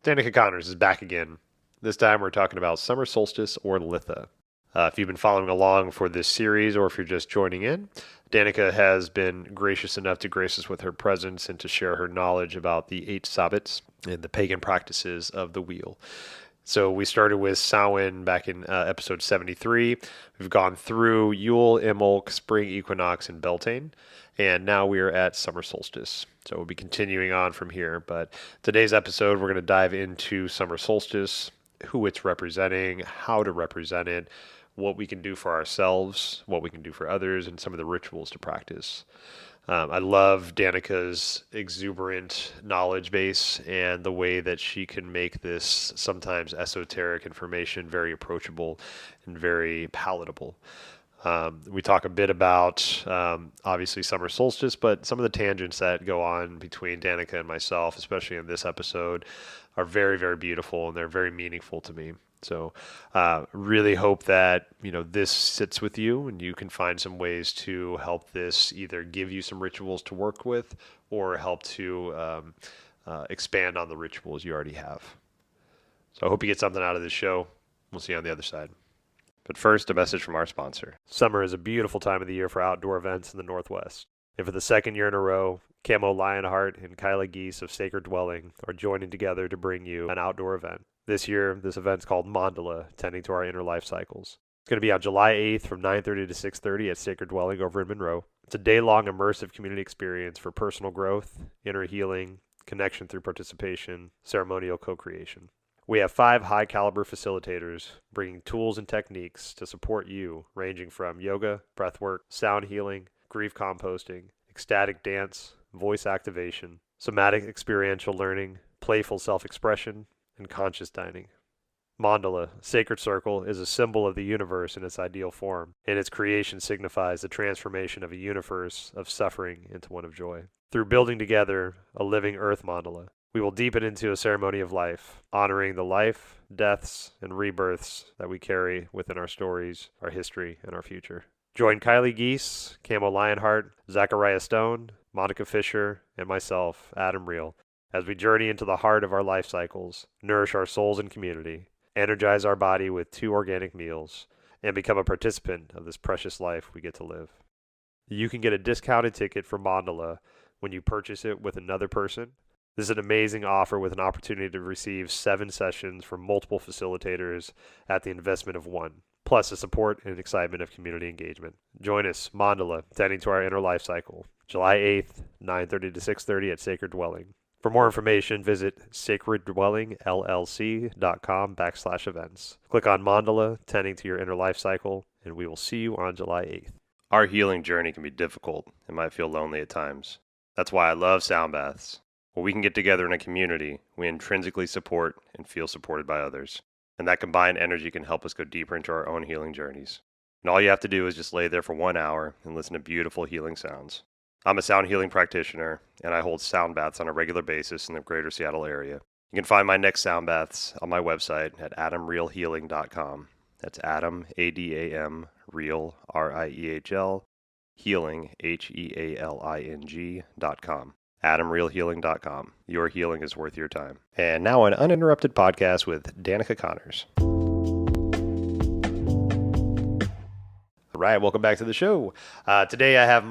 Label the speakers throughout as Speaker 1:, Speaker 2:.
Speaker 1: Danica Connors is back again. This time we're talking about Summer Solstice or Litha. If you've been following along for this series or if you're just joining in, Danica has been gracious enough to grace us with her presence and to share her knowledge about the 8 Sabbats and the pagan practices of the wheel. So we started with Samhain back in episode 73. We've gone through Yule, Imbolc, Spring Equinox, and Beltane. And now we are at Summer Solstice. So we'll be continuing on from here. But today's episode, we're going to dive into Summer Solstice, who it's representing, how to represent it, what we can do for ourselves, what we can do for others, and some of the rituals to practice. I love Danica's exuberant knowledge base and the way that she can make this sometimes esoteric information very approachable and very palatable. We talk a bit about, obviously, summer solstice, but some of the tangents that go on between Danica and myself, especially in this episode, are very, very beautiful and they're very meaningful to me. So really hope that, this sits with you and you can find some ways to help this either give you some rituals to work with or help to expand on the rituals you already have. So I hope you get something out of this show. We'll see you on the other side. But first, a message from our sponsor. Summer is a beautiful time of the year for outdoor events in the Northwest. And for the second year in a row, Camo Lionheart and Kyla Geese of Sacred Dwelling are joining together to bring you an outdoor event. This year, this event's called Mandala, tending to our inner life cycles. It's going to be on July 8th from 9:30 to 6:30 at Sacred Dwelling over in Monroe. It's a day-long immersive community experience for personal growth, inner healing, connection through participation, ceremonial co-creation. We have 5 high-caliber facilitators bringing tools and techniques to support you, ranging from yoga, breathwork, sound healing, grief composting, ecstatic dance, voice activation, somatic experiential learning, playful self-expression, and conscious dining. Mandala, sacred circle, is a symbol of the universe in its ideal form, and its creation signifies the transformation of a universe of suffering into one of joy. Through building together a living earth mandala, we will deepen into a ceremony of life, honoring the life, deaths, and rebirths that we carry within our stories, our history, and our future. Join Kylie Geese, Camo Lionheart, Zachariah Stone, Monica Fisher, and myself, Adam Reel, as we journey into the heart of our life cycles, nourish our souls and community, energize our body with 2 organic meals, and become a participant of this precious life we get to live. You can get a discounted ticket for Mandala when you purchase it with another person. This is an amazing offer with an opportunity to receive 7 sessions from multiple facilitators at the investment of 1, plus the support and excitement of community engagement. Join us, Mandala, tending to our inner life cycle, July 8th, 9:30 to 6:30 at Sacred Dwelling. For more information, visit sacreddwellingllc.com/events. Click on Mandala, tending to your inner life cycle, and we will see you on July 8th. Our healing journey can be difficult and might feel lonely at times. That's why I love sound baths. When we can get together in a community, we intrinsically support and feel supported by others. And that combined energy can help us go deeper into our own healing journeys. And all you have to do is just lay there for 1 hour and listen to beautiful healing sounds. I'm a sound healing practitioner, and I hold sound baths on a regular basis in the greater Seattle area. You can find my next sound baths on my website at adamreelhealing.com. That's Adam, A-D-A-M, Real, R-I-E-H-L, Healing, H-E-A-L-I-N-G.com. AdamReelHealing.com. Your healing is worth your time. And now an uninterrupted podcast with Danica Connors. All right, welcome back to the show. Today I have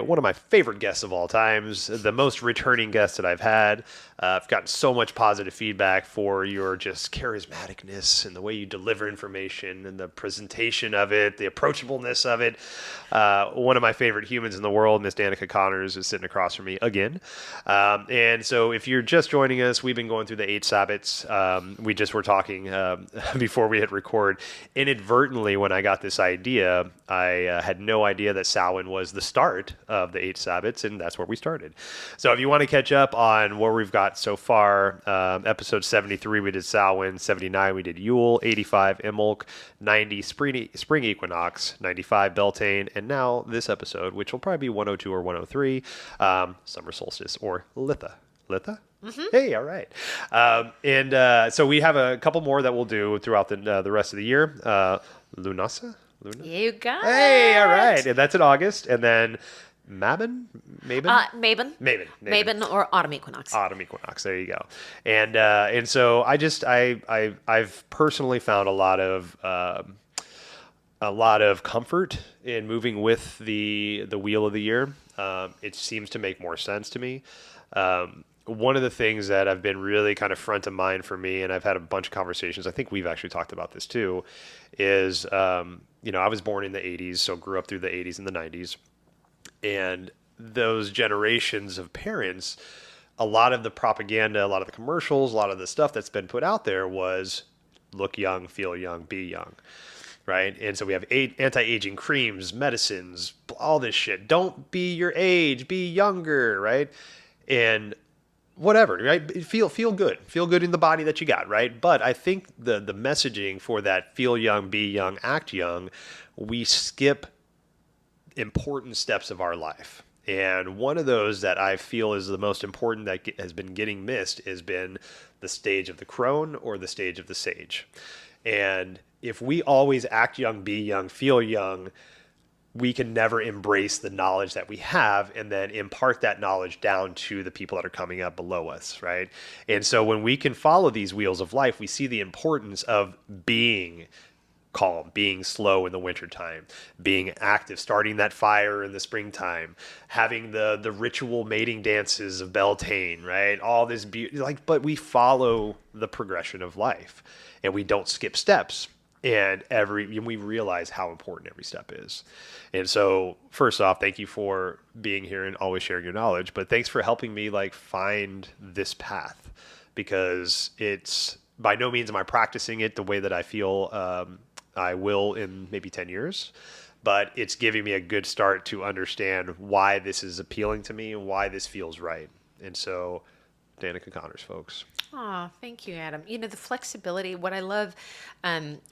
Speaker 1: one of my favorite guests of all times, the most returning guest that I've had. I've gotten so much positive feedback for your just charismaticness and the way you deliver information and the presentation of it, the approachableness of it. One of my favorite humans in the world, Miss Danica Connors, is sitting across from me again. And so if you're just joining us, we've been going through the 8 Sabbats. We just were talking before we hit record. Inadvertently, when I got this idea, I had no idea that Samhain was the start of the 8 Sabbats, and that's where we started. So if you want to catch up on where we've got so far, episode 73, we did Samhain, 79, we did Yule, 85, Imbolc, 90, Spring Equinox, 95, Beltane, and now this episode, which will probably be 102 or 103, Summer Solstice, or Litha. Litha? Mm-hmm. Hey, all right. So we have a couple more that we'll do throughout the rest of the year. Lunasa?
Speaker 2: You got it.
Speaker 1: Hey, all right. And that's in August. And then Mabon?
Speaker 2: Mabon or autumn equinox.
Speaker 1: Autumn equinox. There you go. And so I've personally found a lot of comfort in moving with the wheel of the year. It seems to make more sense to me. One of the things that have been really kind of front of mind for me, and I've had a bunch of conversations, I think we've actually talked about this too, is, I was born in the 80s, so grew up through the 80s and the 90s. And those generations of parents, a lot of the propaganda, a lot of the commercials, a lot of the stuff that's been put out there was look young, feel young, be young. Right. And so we have anti-aging creams, medicines, all this shit. Don't be your age, be younger. Right. And whatever. Right. Feel good. Feel good in the body that you got. Right. But I think the messaging for that feel young, be young, act young, we skip important steps of our life. And one of those that I feel is the most important that has been getting missed has been the stage of the crone or the stage of the sage. And if we always act young, be young, feel young, we can never embrace the knowledge that we have and then impart that knowledge down to the people that are coming up below us, right? And so when we can follow these wheels of life, we see the importance of being calm, being slow in the wintertime, being active, starting that fire in the springtime, having the ritual mating dances of Beltane, right? All this beauty, but we follow the progression of life and we don't skip steps. And we realize how important every step is. And so first off, thank you for being here and always sharing your knowledge, but thanks for helping me find this path, because it's by no means am I practicing it the way that I feel I will in maybe 10 years, but it's giving me a good start to understand why this is appealing to me and why this feels right. And so Danica Connors, folks.
Speaker 2: Oh, thank you, Adam. The flexibility, what I love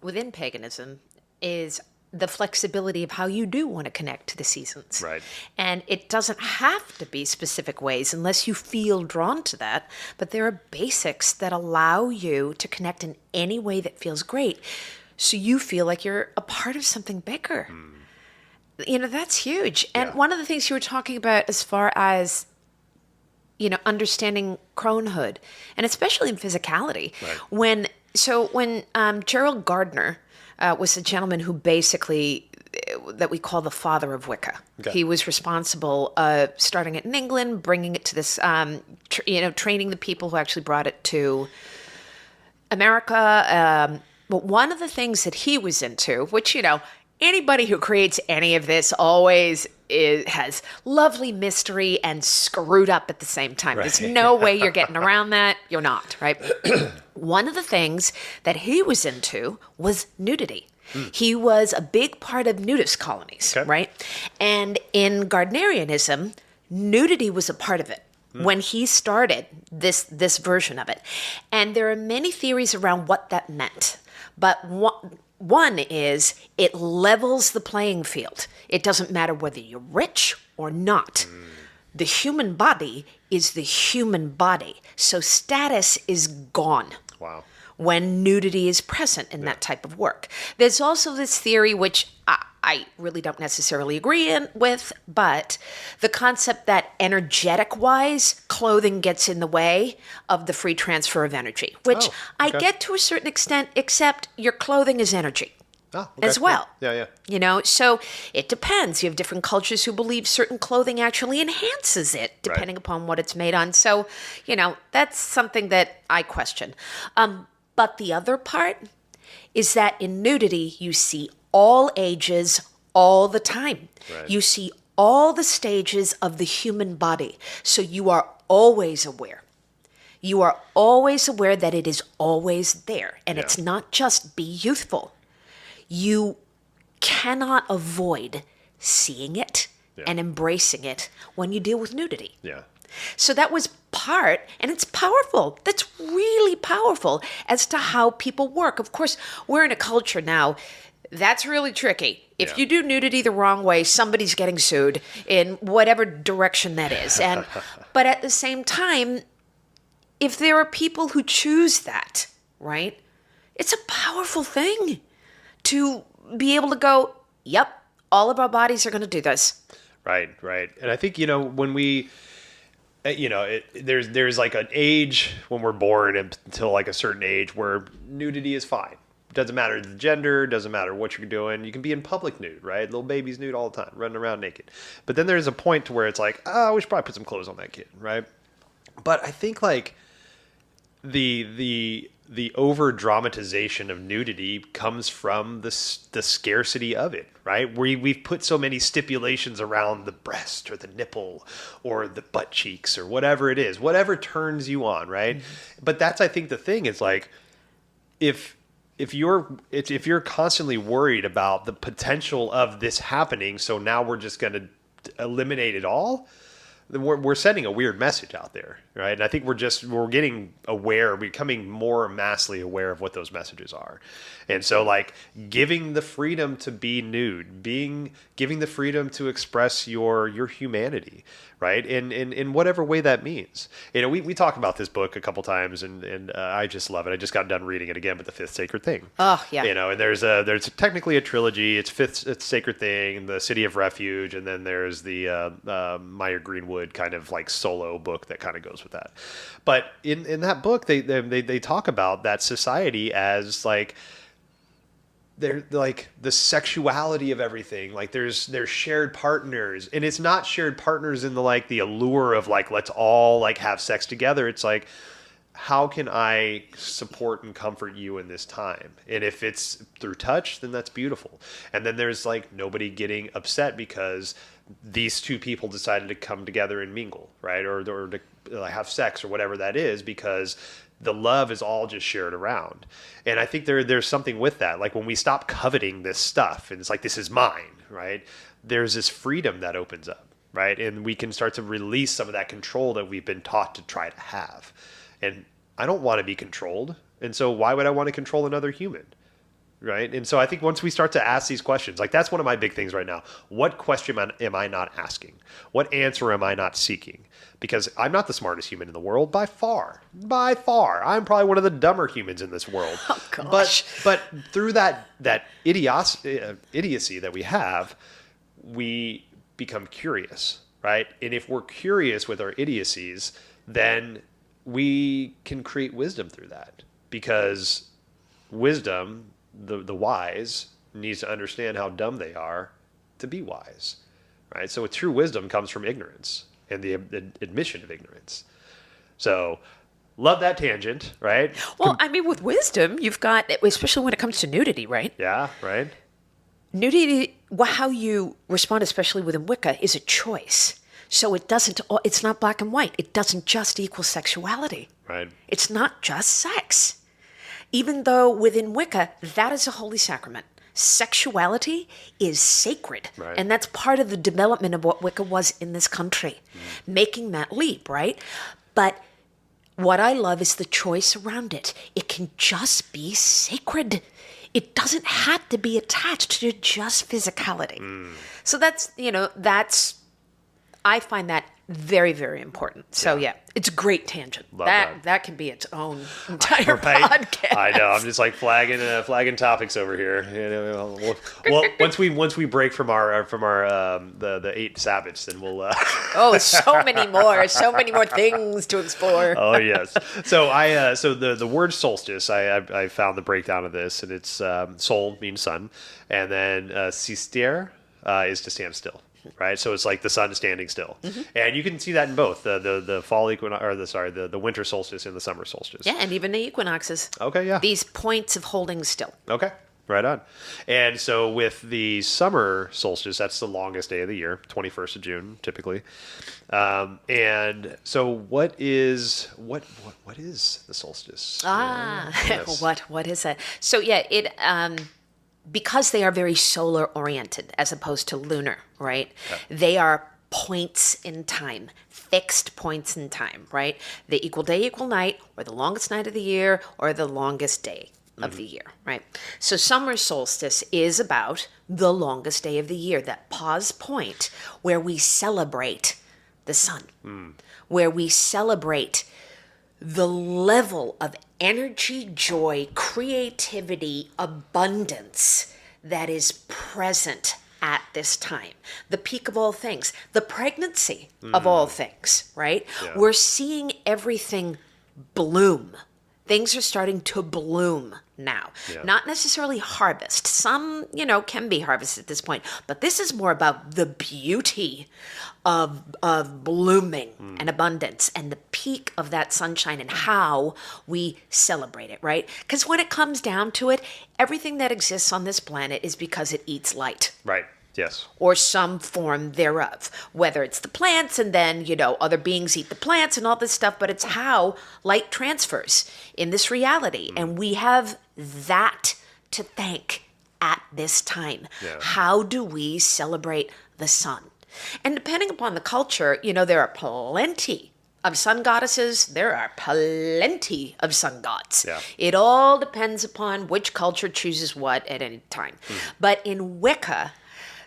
Speaker 2: within paganism is the flexibility of how you do want to connect to the seasons.
Speaker 1: Right.
Speaker 2: And it doesn't have to be specific ways unless you feel drawn to that, but there are basics that allow you to connect in any way that feels great. So you feel like you're a part of something bigger. That's huge. And one of the things you were talking about as far as, understanding cronehood, and especially in physicality, right. When Gerald Gardner was the gentleman who basically, that we call the father of Wicca. Okay. He was responsible starting it in England, bringing it to this, training the people who actually brought it to America. But one of the things that he was into, which, anybody who creates any of this always has lovely mystery and screwed up at the same time. Right. There's no way you're getting around that. You're not, right? One of the things that he was into was nudity. He was a big part of nudist colonies, okay. Right? And in Gardnerianism, nudity was a part of it. When he started this version of it. And there are many theories around what that meant. But one is it levels the playing field. It doesn't matter whether you're rich or not. The human body is the human body. So status is gone. Wow. When nudity is present in that type of work. There's also this theory, which I really don't necessarily agree with, but the concept that energetic-wise, clothing gets in the way of the free transfer of energy, which I get to a certain extent, except your clothing is energy as well. Yeah. So it depends. You have different cultures who believe certain clothing actually enhances it, depending upon what it's made on. So, that's something that I question. But the other part is that in nudity, you see all ages, all the time. Right. You see all the stages of the human body. So you are always aware. You are always aware that it is always there. And it's not just be youthful. You cannot avoid seeing it and embracing it when you deal with nudity. Yeah. So that was part, and it's powerful. That's really powerful as to how people work. Of course, we're in a culture now that's really tricky. If you do nudity the wrong way, somebody's getting sued in whatever direction that is. But at the same time, if there are people who choose that, right, it's a powerful thing to be able to go, yep, all of our bodies are going to do this.
Speaker 1: Right, right. And I think, when we, there's like an age when we're born until like a certain age where nudity is fine. Doesn't matter the gender, doesn't matter what you're doing. You can be in public nude, right? Little babies nude all the time, running around naked. But then there's a point to where it's like, we should probably put some clothes on that kid, right? But I think like the over dramatization of nudity comes from the scarcity of it, right? We've put so many stipulations around the breast or the nipple or the butt cheeks or whatever it is, whatever turns you on, right? Mm-hmm. But that's, I think, the thing is like, if you're constantly worried about the potential of this happening, so now we're just going to eliminate it all, then we're sending a weird message out there, right? And I think we're getting aware, becoming more massively aware of what those messages are. And so like giving the freedom to be nude, giving the freedom to express your humanity, right? In whatever way that means. We talked about this book a couple times and I just love it. I just got done reading it again, but The Fifth Sacred Thing.
Speaker 2: Oh, yeah.
Speaker 1: And there's technically a trilogy. It's Sacred Thing, The City of Refuge, and then there's the Meyer Greenwood kind of like solo book that kind of goes with that. But in that book, they talk about that society as like, they're like the sexuality of everything. Like there's shared partners, and it's not shared partners in the allure of like, let's all like have sex together. It's like, how can I support and comfort you in this time? And if it's through touch, then that's beautiful. And then there's like nobody getting upset because these two people decided to come together and mingle, right? Or to have sex or whatever that is, because the love is all just shared around. And I think there's something with that. Like when we stop coveting this stuff and it's like, this is mine, right? There's this freedom that opens up, right? And we can start to release some of that control that we've been taught to try to have. And I don't want to be controlled. And so why would I want to control another human? Right. And so I think once we start to ask these questions, like that's one of my big things right now. What question am I not asking? What answer am I not seeking? Because I'm not the smartest human in the world by far. By far. I'm probably one of the dumber humans in this world.
Speaker 2: Oh, gosh.
Speaker 1: But through that idiocy that we have, we become curious, right? And if we're curious with our idiocies, then we can create wisdom through that. Because wisdom, the wise, needs to understand how dumb they are to be wise, right? So true wisdom comes from ignorance and the admission of ignorance. So love that tangent, right?
Speaker 2: Well, I mean, with wisdom, you've got, especially when it comes to nudity, right?
Speaker 1: Yeah, right.
Speaker 2: Nudity, how you respond, especially within Wicca, is a choice. So it's not black and white. It doesn't just equal sexuality.
Speaker 1: Right.
Speaker 2: It's not just sex. Even though within Wicca, that is a holy sacrament. Sexuality is sacred.
Speaker 1: Right.
Speaker 2: And that's part of the development of what Wicca was in this country, making that leap, right? But what I love is the choice around it. It can just be sacred. It doesn't have to be attached to just physicality. So I find that very, very important. So yeah, it's a great tangent. That can be its own entire podcast.
Speaker 1: I know. I'm just like flagging topics over here. Well, once we break from our the 8 Sabbats, then we'll.
Speaker 2: Oh, so many more things to explore.
Speaker 1: Oh yes. So the word solstice, I found the breakdown of this, and it's sol means sun, and then sistere is to stand still. Right, so it's like the sun standing still, and you can see that in both the fall equinox, or the winter solstice and the summer solstice.
Speaker 2: Yeah, and even the equinoxes.
Speaker 1: Okay, yeah.
Speaker 2: These points of holding still.
Speaker 1: Okay, right on. And so with the summer solstice, that's the longest day of the year, 21st of June, typically. And so what is the solstice?
Speaker 2: Yes. What is it? So yeah, it. Because they are very solar oriented as opposed to lunar, right? Okay. They are points in time, fixed points in time, right? They equal day, equal night, or the longest night of the year, or the longest day of the year, right? So summer solstice is about the longest day of the year, that pause point where we celebrate the sun, where we celebrate the level of energy, joy, creativity, abundance that is present at this time. The peak of all things, the pregnancy of all things, right?
Speaker 1: Yeah.
Speaker 2: We're seeing everything bloom. Things are starting to bloom now.
Speaker 1: Yeah.
Speaker 2: Not necessarily harvest. Some, can be harvested at this point, but this is more about the beauty of blooming and abundance and the peak of that sunshine and how we celebrate it, right? Because when it comes down to it, everything that exists on this planet is because it eats light.
Speaker 1: Right. Yes.
Speaker 2: Or some form thereof, whether it's the plants and then, other beings eat the plants and all this stuff, but it's how light transfers in this reality. And we have that to thank at this time.
Speaker 1: Yeah.
Speaker 2: How do we celebrate the sun? And depending upon the culture, there are plenty of sun goddesses. There are plenty of sun gods.
Speaker 1: Yeah.
Speaker 2: It all depends upon which culture chooses what at any time. But in Wicca,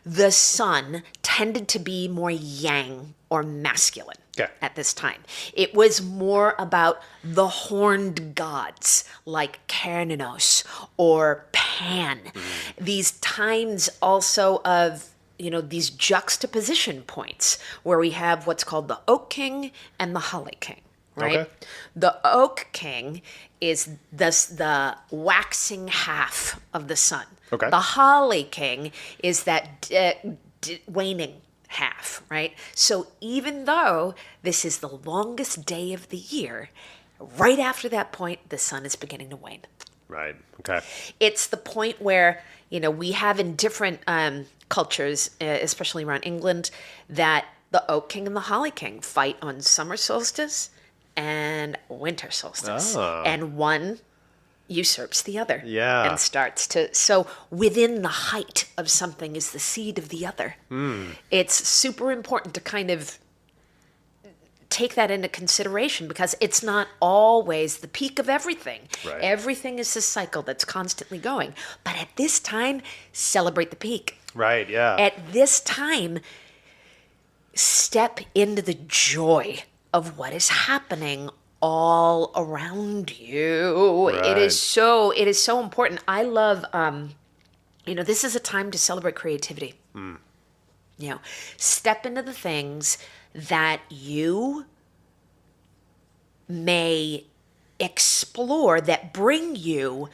Speaker 2: the sun tended to be more yang or masculine at this time. It was more about the horned gods like Cernunnos or Pan. These times also of these juxtaposition points where we have what's called the Oak King and the Holly King, right?
Speaker 1: Okay.
Speaker 2: The Oak King is the waxing half of the sun.
Speaker 1: Okay.
Speaker 2: The Holly King is that waning half, right? So even though this is the longest day of the year, right after that point, the sun is beginning to wane.
Speaker 1: Right. Okay.
Speaker 2: It's the point where, we have in different cultures, especially around England, that the Oak King and the Holly King fight on summer solstice and winter solstice.
Speaker 1: Oh.
Speaker 2: And one usurps the other.
Speaker 1: Yeah.
Speaker 2: And starts to... So within the height of something is the seed of the other. It's super important to kind of take that into consideration because it's not always the peak of everything.
Speaker 1: Right.
Speaker 2: Everything is a cycle that's constantly going. But at this time, celebrate the peak.
Speaker 1: Right. Yeah.
Speaker 2: At this time, step into the joy of what is happening all around you.
Speaker 1: Right.
Speaker 2: It is so important. I love, this is a time to celebrate creativity. Step into the things that you may explore that bring you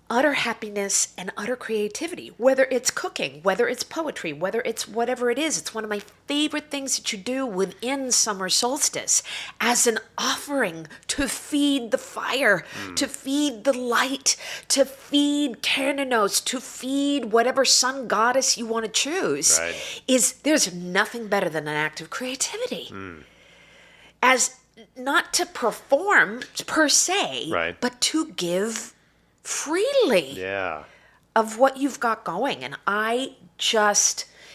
Speaker 2: utter happiness and utter creativity, whether it's cooking, whether it's poetry, whether it's whatever it is. It's one of my favorite things that you do within summer solstice as an offering to feed the fire, to feed the light, to feed Cernunnos, to feed whatever sun goddess you want to choose.
Speaker 1: Right.
Speaker 2: There's nothing better than an act of creativity. As not to perform per se,
Speaker 1: Right.
Speaker 2: but to give freely
Speaker 1: Yeah.
Speaker 2: of what you've got going. And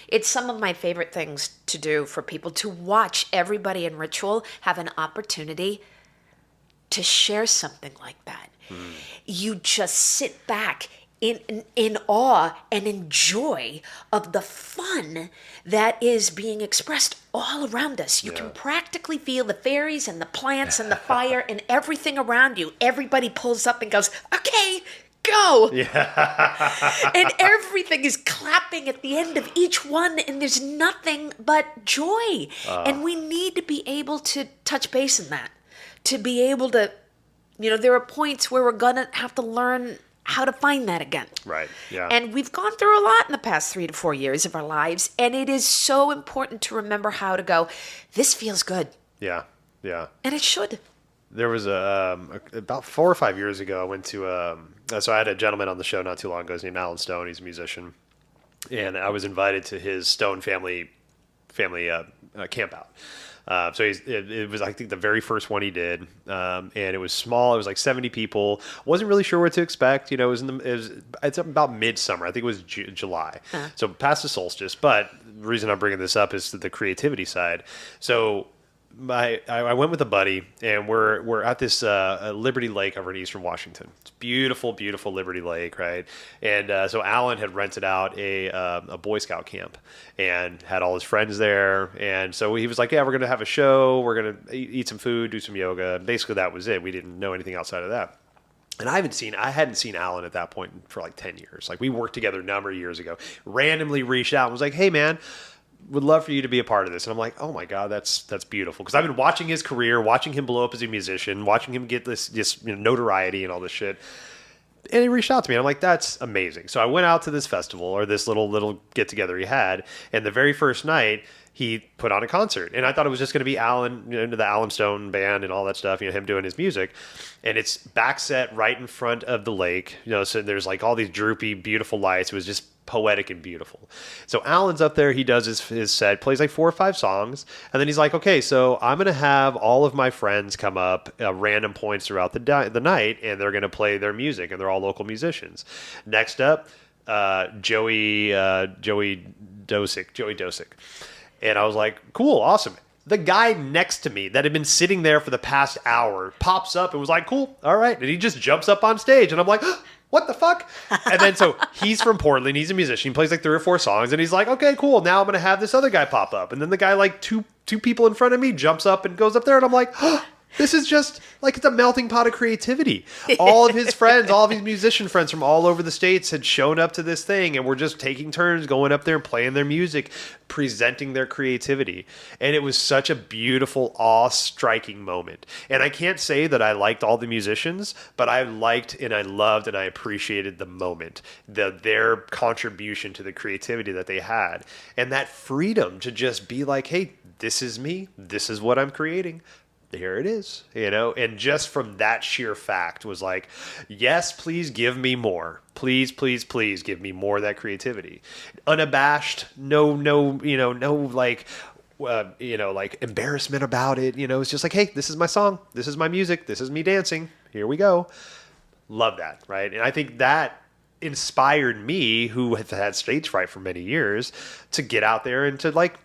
Speaker 2: it's some of my favorite things to do for people, to watch everybody in ritual have an opportunity to share something like that. You just sit back in awe and enjoy of the fun that is being expressed all around us. You can practically feel the fairies and the plants and the fire and everything around you. Everybody pulls up and goes, okay, go.
Speaker 1: Yeah.
Speaker 2: And everything is clapping at the end of each one, and there's nothing but joy. And we need to be able to touch base in that, to be able to, there are points where we're going to have to learn how to find that again.
Speaker 1: Right. Yeah.
Speaker 2: And we've gone through a lot in the past 3 to 4 years of our lives, and it is so important to remember how to go, this feels good.
Speaker 1: Yeah. Yeah.
Speaker 2: And it should.
Speaker 1: There was about 4 or 5 years ago, I went to, so I had a gentleman on the show not too long ago. His name is Alan Stone. He's a musician. And I was invited to his Stone family camp out. So it was, I think, the very first one he did, and it was small. It was like 70 people. Wasn't really sure what to expect. It's about midsummer. I think it was July, so past the solstice. But the reason I'm bringing this up is the creativity side. So I went with a buddy, and we're at this Liberty Lake over in Eastern Washington. It's beautiful, beautiful Liberty Lake, right? And so Alan had rented out a Boy Scout camp and had all his friends there. And so he was like, "Yeah, we're gonna have a show. We're gonna eat some food, do some yoga." Basically, that was it. We didn't know anything outside of that. And I hadn't seen Alan at that point for like 10 years. Like we worked together a number of years ago, randomly reached out and was like, hey man, would love for you to be a part of this. And I'm like, oh my God, that's beautiful. Cause I've been watching his career, watching him blow up as a musician, watching him get this notoriety and all this shit. And he reached out to me. And I'm like, that's amazing. So I went out to this festival or this little get together he had. And the very first night, he put on a concert. And I thought it was just going to be Alan, the Alan Stone band and all that stuff, him doing his music. And it's back set right in front of the lake, so there's like all these droopy, beautiful lights. It was just poetic and beautiful. So Alan's up there, he does his set, plays like 4 or 5 songs, and then he's like, okay, so I'm going to have all of my friends come up at random points throughout the night, and they're going to play their music, and they're all local musicians. Next up, Joey Dosick. And I was like, cool, awesome. The guy next to me that had been sitting there for the past hour pops up and was like, cool, all right. And he just jumps up on stage. And I'm like, what the fuck? And then so he's from Portland. He's a musician. He plays like 3 or 4 songs. And he's like, okay, cool. Now I'm going to have this other guy pop up. And then the guy like two people in front of me jumps up and goes up there. And I'm like, this is just like it's a melting pot of creativity. All of his friends, all of his musician friends from all over the States had shown up to this thing and were just taking turns going up there and playing their music, presenting their creativity. And it was such a beautiful, awe-striking moment. And I can't say that I liked all the musicians, but I liked and I loved and I appreciated the moment, their contribution to the creativity that they had. And that freedom to just be like, hey, this is me. This is what I'm creating. Here it is, and just from that sheer fact was like, yes, please give me more. Please, please, please give me more of that creativity. Unabashed, no, like embarrassment about it. It's just like, hey, this is my song. This is my music. This is me dancing. Here we go. Love that, right? And I think that inspired me, who have had stage fright for many years, to get out there and to like,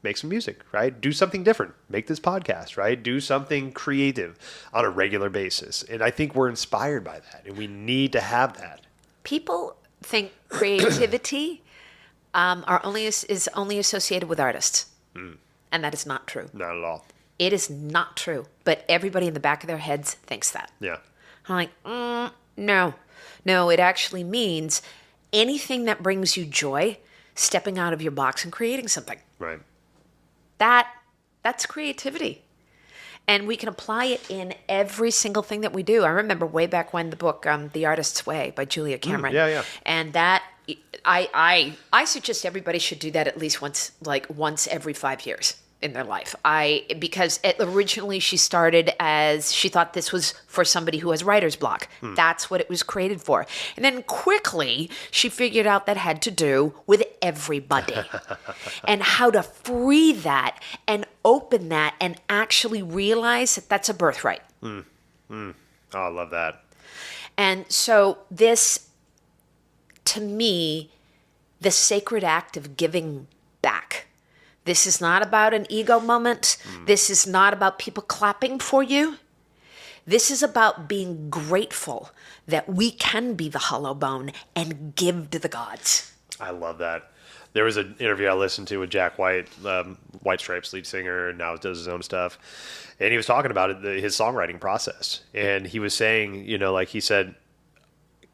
Speaker 1: make some music, right? Do something different. Make this podcast, right? Do something creative on a regular basis. And I think we're inspired by that, and we need to have that.
Speaker 2: People think creativity is only associated with artists, and that is not true.
Speaker 1: Not at all.
Speaker 2: It is not true, but everybody in the back of their heads thinks that.
Speaker 1: Yeah.
Speaker 2: I'm like, no. It actually means anything that brings you joy, stepping out of your box and creating something.
Speaker 1: Right.
Speaker 2: That's creativity. And we can apply it in every single thing that we do. I remember way back when the book, The Artist's Way by Julia Cameron.
Speaker 1: Yeah.
Speaker 2: And that, I suggest everybody should do that at least once every 5 years in their life. Because originally she started as, she thought this was for somebody who has writer's block. That's what it was created for. And then quickly she figured out that had to do with everybody and how to free that and open that and actually realize that that's a birthright.
Speaker 1: Oh, I love that.
Speaker 2: And so this, to me, the sacred act of giving back. This is not about an ego moment. This is not about people clapping for you. This is about being grateful that we can be the hollow bone and give to the gods.
Speaker 1: I love that. There was an interview I listened to with Jack White, White Stripes lead singer, and now does his own stuff. And he was talking about his songwriting process. And he was saying, he said,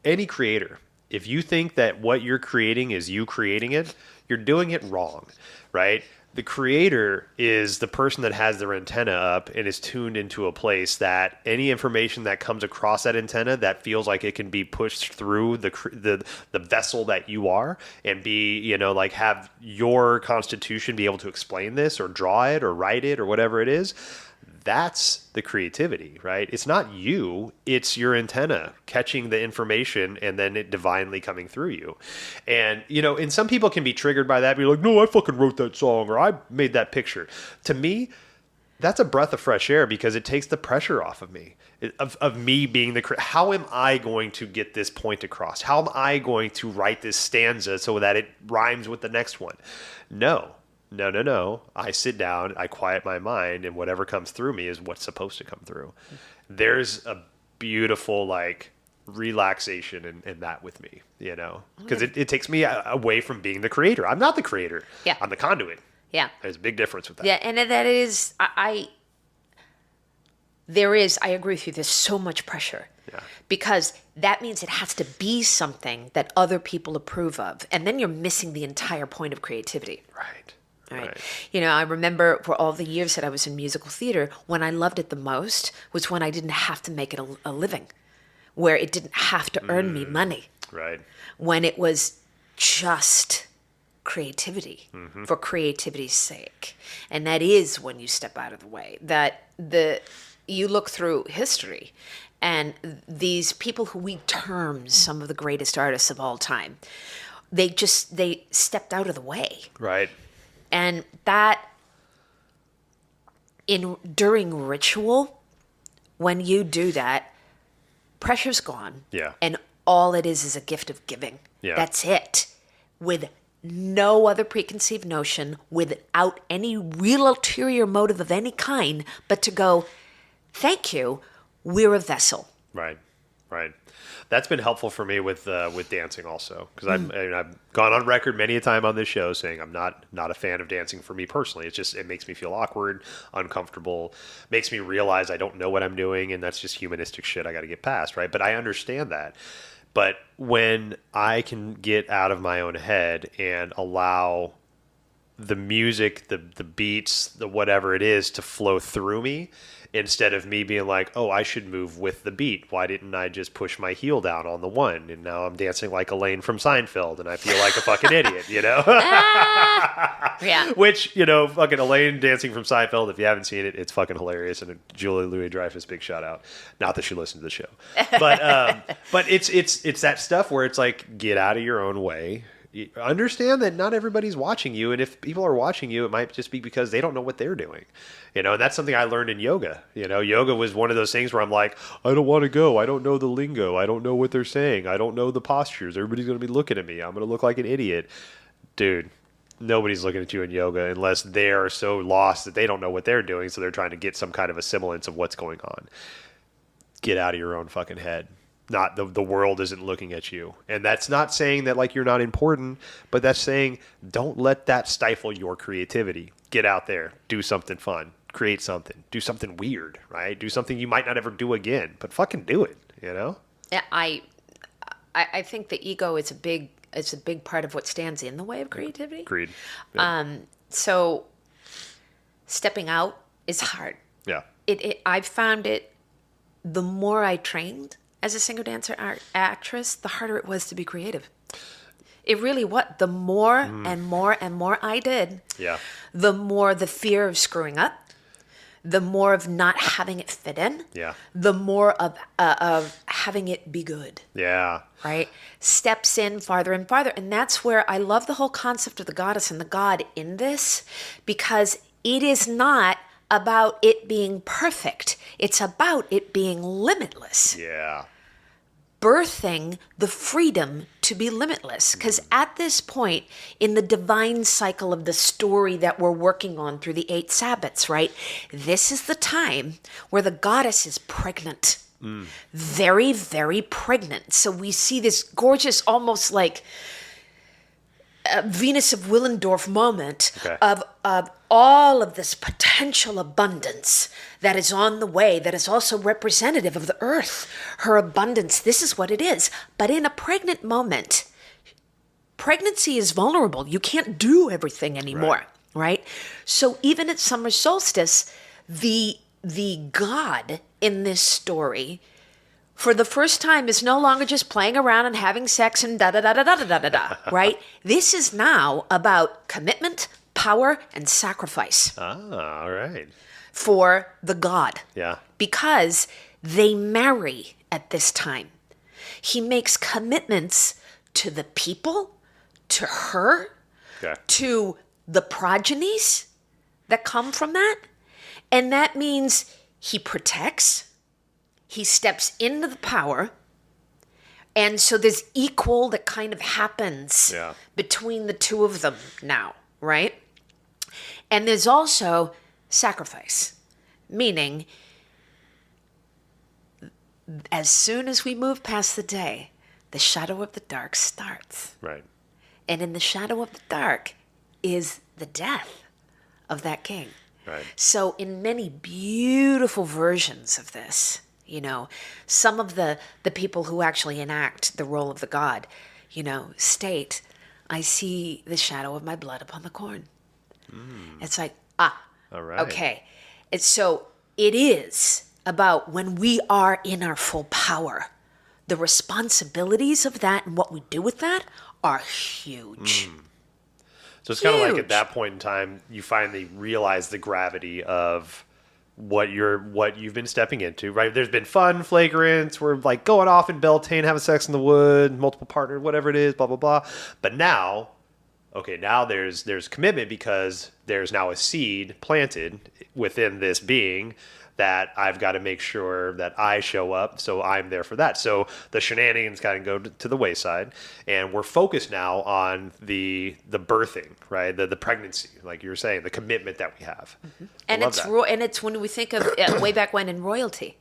Speaker 1: any creator, if you think that what you're creating is you creating it, you're doing it wrong, right? The creator is the person that has their antenna up and is tuned into a place that any information that comes across that antenna that feels like it can be pushed through the vessel that you are and be, have your constitution be able to explain this or draw it or write it or whatever it is. That's the creativity, right? It's not you, it's your antenna catching the information and then it divinely coming through you. And, and some people can be triggered by that, be like, no, I fucking wrote that song or I made that picture. To me, that's a breath of fresh air because it takes the pressure off of me, of me being how am I going to get this point across? How am I going to write this stanza so that it rhymes with the next one? No. I sit down, I quiet my mind, and whatever comes through me is what's supposed to come through. There's a beautiful, relaxation in that with me, because it takes me away from being the creator. I'm not the creator.
Speaker 2: Yeah.
Speaker 1: I'm the conduit.
Speaker 2: Yeah.
Speaker 1: There's a big difference with that.
Speaker 2: Yeah, and that is, I agree with you, there's so much pressure
Speaker 1: Yeah.
Speaker 2: Because that means it has to be something that other people approve of. And then you're missing the entire point of creativity.
Speaker 1: Right.
Speaker 2: Right. I remember for all the years that I was in musical theater, when I loved it the most was when I didn't have to make it a living, where it didn't have to earn me money.
Speaker 1: Right.
Speaker 2: When it was just creativity for creativity's sake. And that is when you step out of the way. You look through history, and these people who we term some of the greatest artists of all time, they stepped out of the way.
Speaker 1: Right.
Speaker 2: And that during ritual, when you do that, pressure's gone.
Speaker 1: Yeah.
Speaker 2: And all it is a gift of giving.
Speaker 1: Yeah.
Speaker 2: That's it. With no other preconceived notion, without any real ulterior motive of any kind, but to go, thank you, we're a vessel.
Speaker 1: Right. Right. That's been helpful for me with dancing also, because I've gone on record many a time on this show saying I'm not a fan of dancing for me personally. It makes me feel awkward, uncomfortable, makes me realize I don't know what I'm doing, and that's just humanistic shit I got to get past, right? But I understand that. But when I can get out of my own head and allow the music, the beats, the whatever it is to flow through me, instead of me being like, oh, I should move with the beat. Why didn't I just push my heel down on the one? And now I'm dancing like Elaine from Seinfeld, and I feel like a fucking idiot,
Speaker 2: Yeah.
Speaker 1: Which, fucking Elaine dancing from Seinfeld, if you haven't seen it, it's fucking hilarious. And Julia Louis-Dreyfus, big shout out. Not that she listened to the show. But it's that stuff where it's like, get out of your own way. Understand that not everybody's watching you, and if people are watching you, it might just be because they don't know what they're doing, and that's something I learned in yoga. Yoga was one of those things where I'm like, I don't want to go, I don't know the lingo, I don't know what they're saying, I don't know the postures, everybody's going to be looking at me, I'm going to look like an idiot. Dude, nobody's looking at you in yoga unless they are so lost that they don't know what they're doing, so they're trying to get some kind of a semblance of what's going on. Get out of your own fucking head. Not the world isn't looking at you. And that's not saying that like you're not important, but that's saying don't let that stifle your creativity. Get out there, do something fun, create something, do something weird, right? Do something you might not ever do again, but fucking do it, Yeah,
Speaker 2: I think the ego is a big part of what stands in the way of creativity.
Speaker 1: Agreed. Yeah.
Speaker 2: So stepping out is hard.
Speaker 1: Yeah.
Speaker 2: I've found it, the more I trained as a singer, dancer, actress, the harder it was to be creative. It really was. The more and more and more I did, the more the fear of screwing up, the more of not having it fit in, the more of having it be good.
Speaker 1: Yeah.
Speaker 2: Right? Steps in farther and farther. And that's where I love the whole concept of the goddess and the god in this, because it is not about it being perfect. It's about it being limitless.
Speaker 1: Yeah.
Speaker 2: Birthing the freedom to be limitless. Because at this point in the divine cycle of the story that we're working on through the 8 Sabbats, right? This is the time where the goddess is pregnant. Very, very pregnant. So we see this gorgeous, almost like Venus of Willendorf moment of all of this potential abundance that is on the way, that is also representative of the earth, her abundance. This is what it is. But in a pregnant moment, pregnancy is vulnerable. You can't do everything anymore, right? So even at summer solstice, the god in this story, for the first time, is no longer just playing around and having sex and da-da-da-da-da-da-da-da, right? This is now about commitment, power, and sacrifice.
Speaker 1: Ah, all right.
Speaker 2: For the god.
Speaker 1: Yeah.
Speaker 2: Because they marry at this time. He makes commitments to the people, to her, to the progenies that come from that. And that means he protects, he steps into the power, and so there's equal that kind of happens between the two of them now, right? And there's also sacrifice, meaning as soon as we move past the day, the shadow of the dark starts.
Speaker 1: Right.
Speaker 2: And in the shadow of the dark is the death of that king.
Speaker 1: Right.
Speaker 2: So in many beautiful versions of this, Some of the people who actually enact the role of the god, state, I see the shadow of my blood upon the corn. It's like,
Speaker 1: All right.
Speaker 2: okay. So it is about when we are in our full power, the responsibilities of that and what we do with that are huge.
Speaker 1: So it's kind of like at that point in time, you finally realize the gravity of what you've been stepping into, right? There's been fun, flagrants, we're like going off in Beltane, having sex in the wood, multiple partner, whatever it is, blah, blah, blah. But now, now there's commitment because there's now a seed planted within this being that I've got to make sure that I show up, so I'm there for that. So the shenanigans kind of go to the wayside, and we're focused now on the birthing, right? The pregnancy, like you were saying, the commitment that we have.
Speaker 2: And it's when we think of way back when in royalty,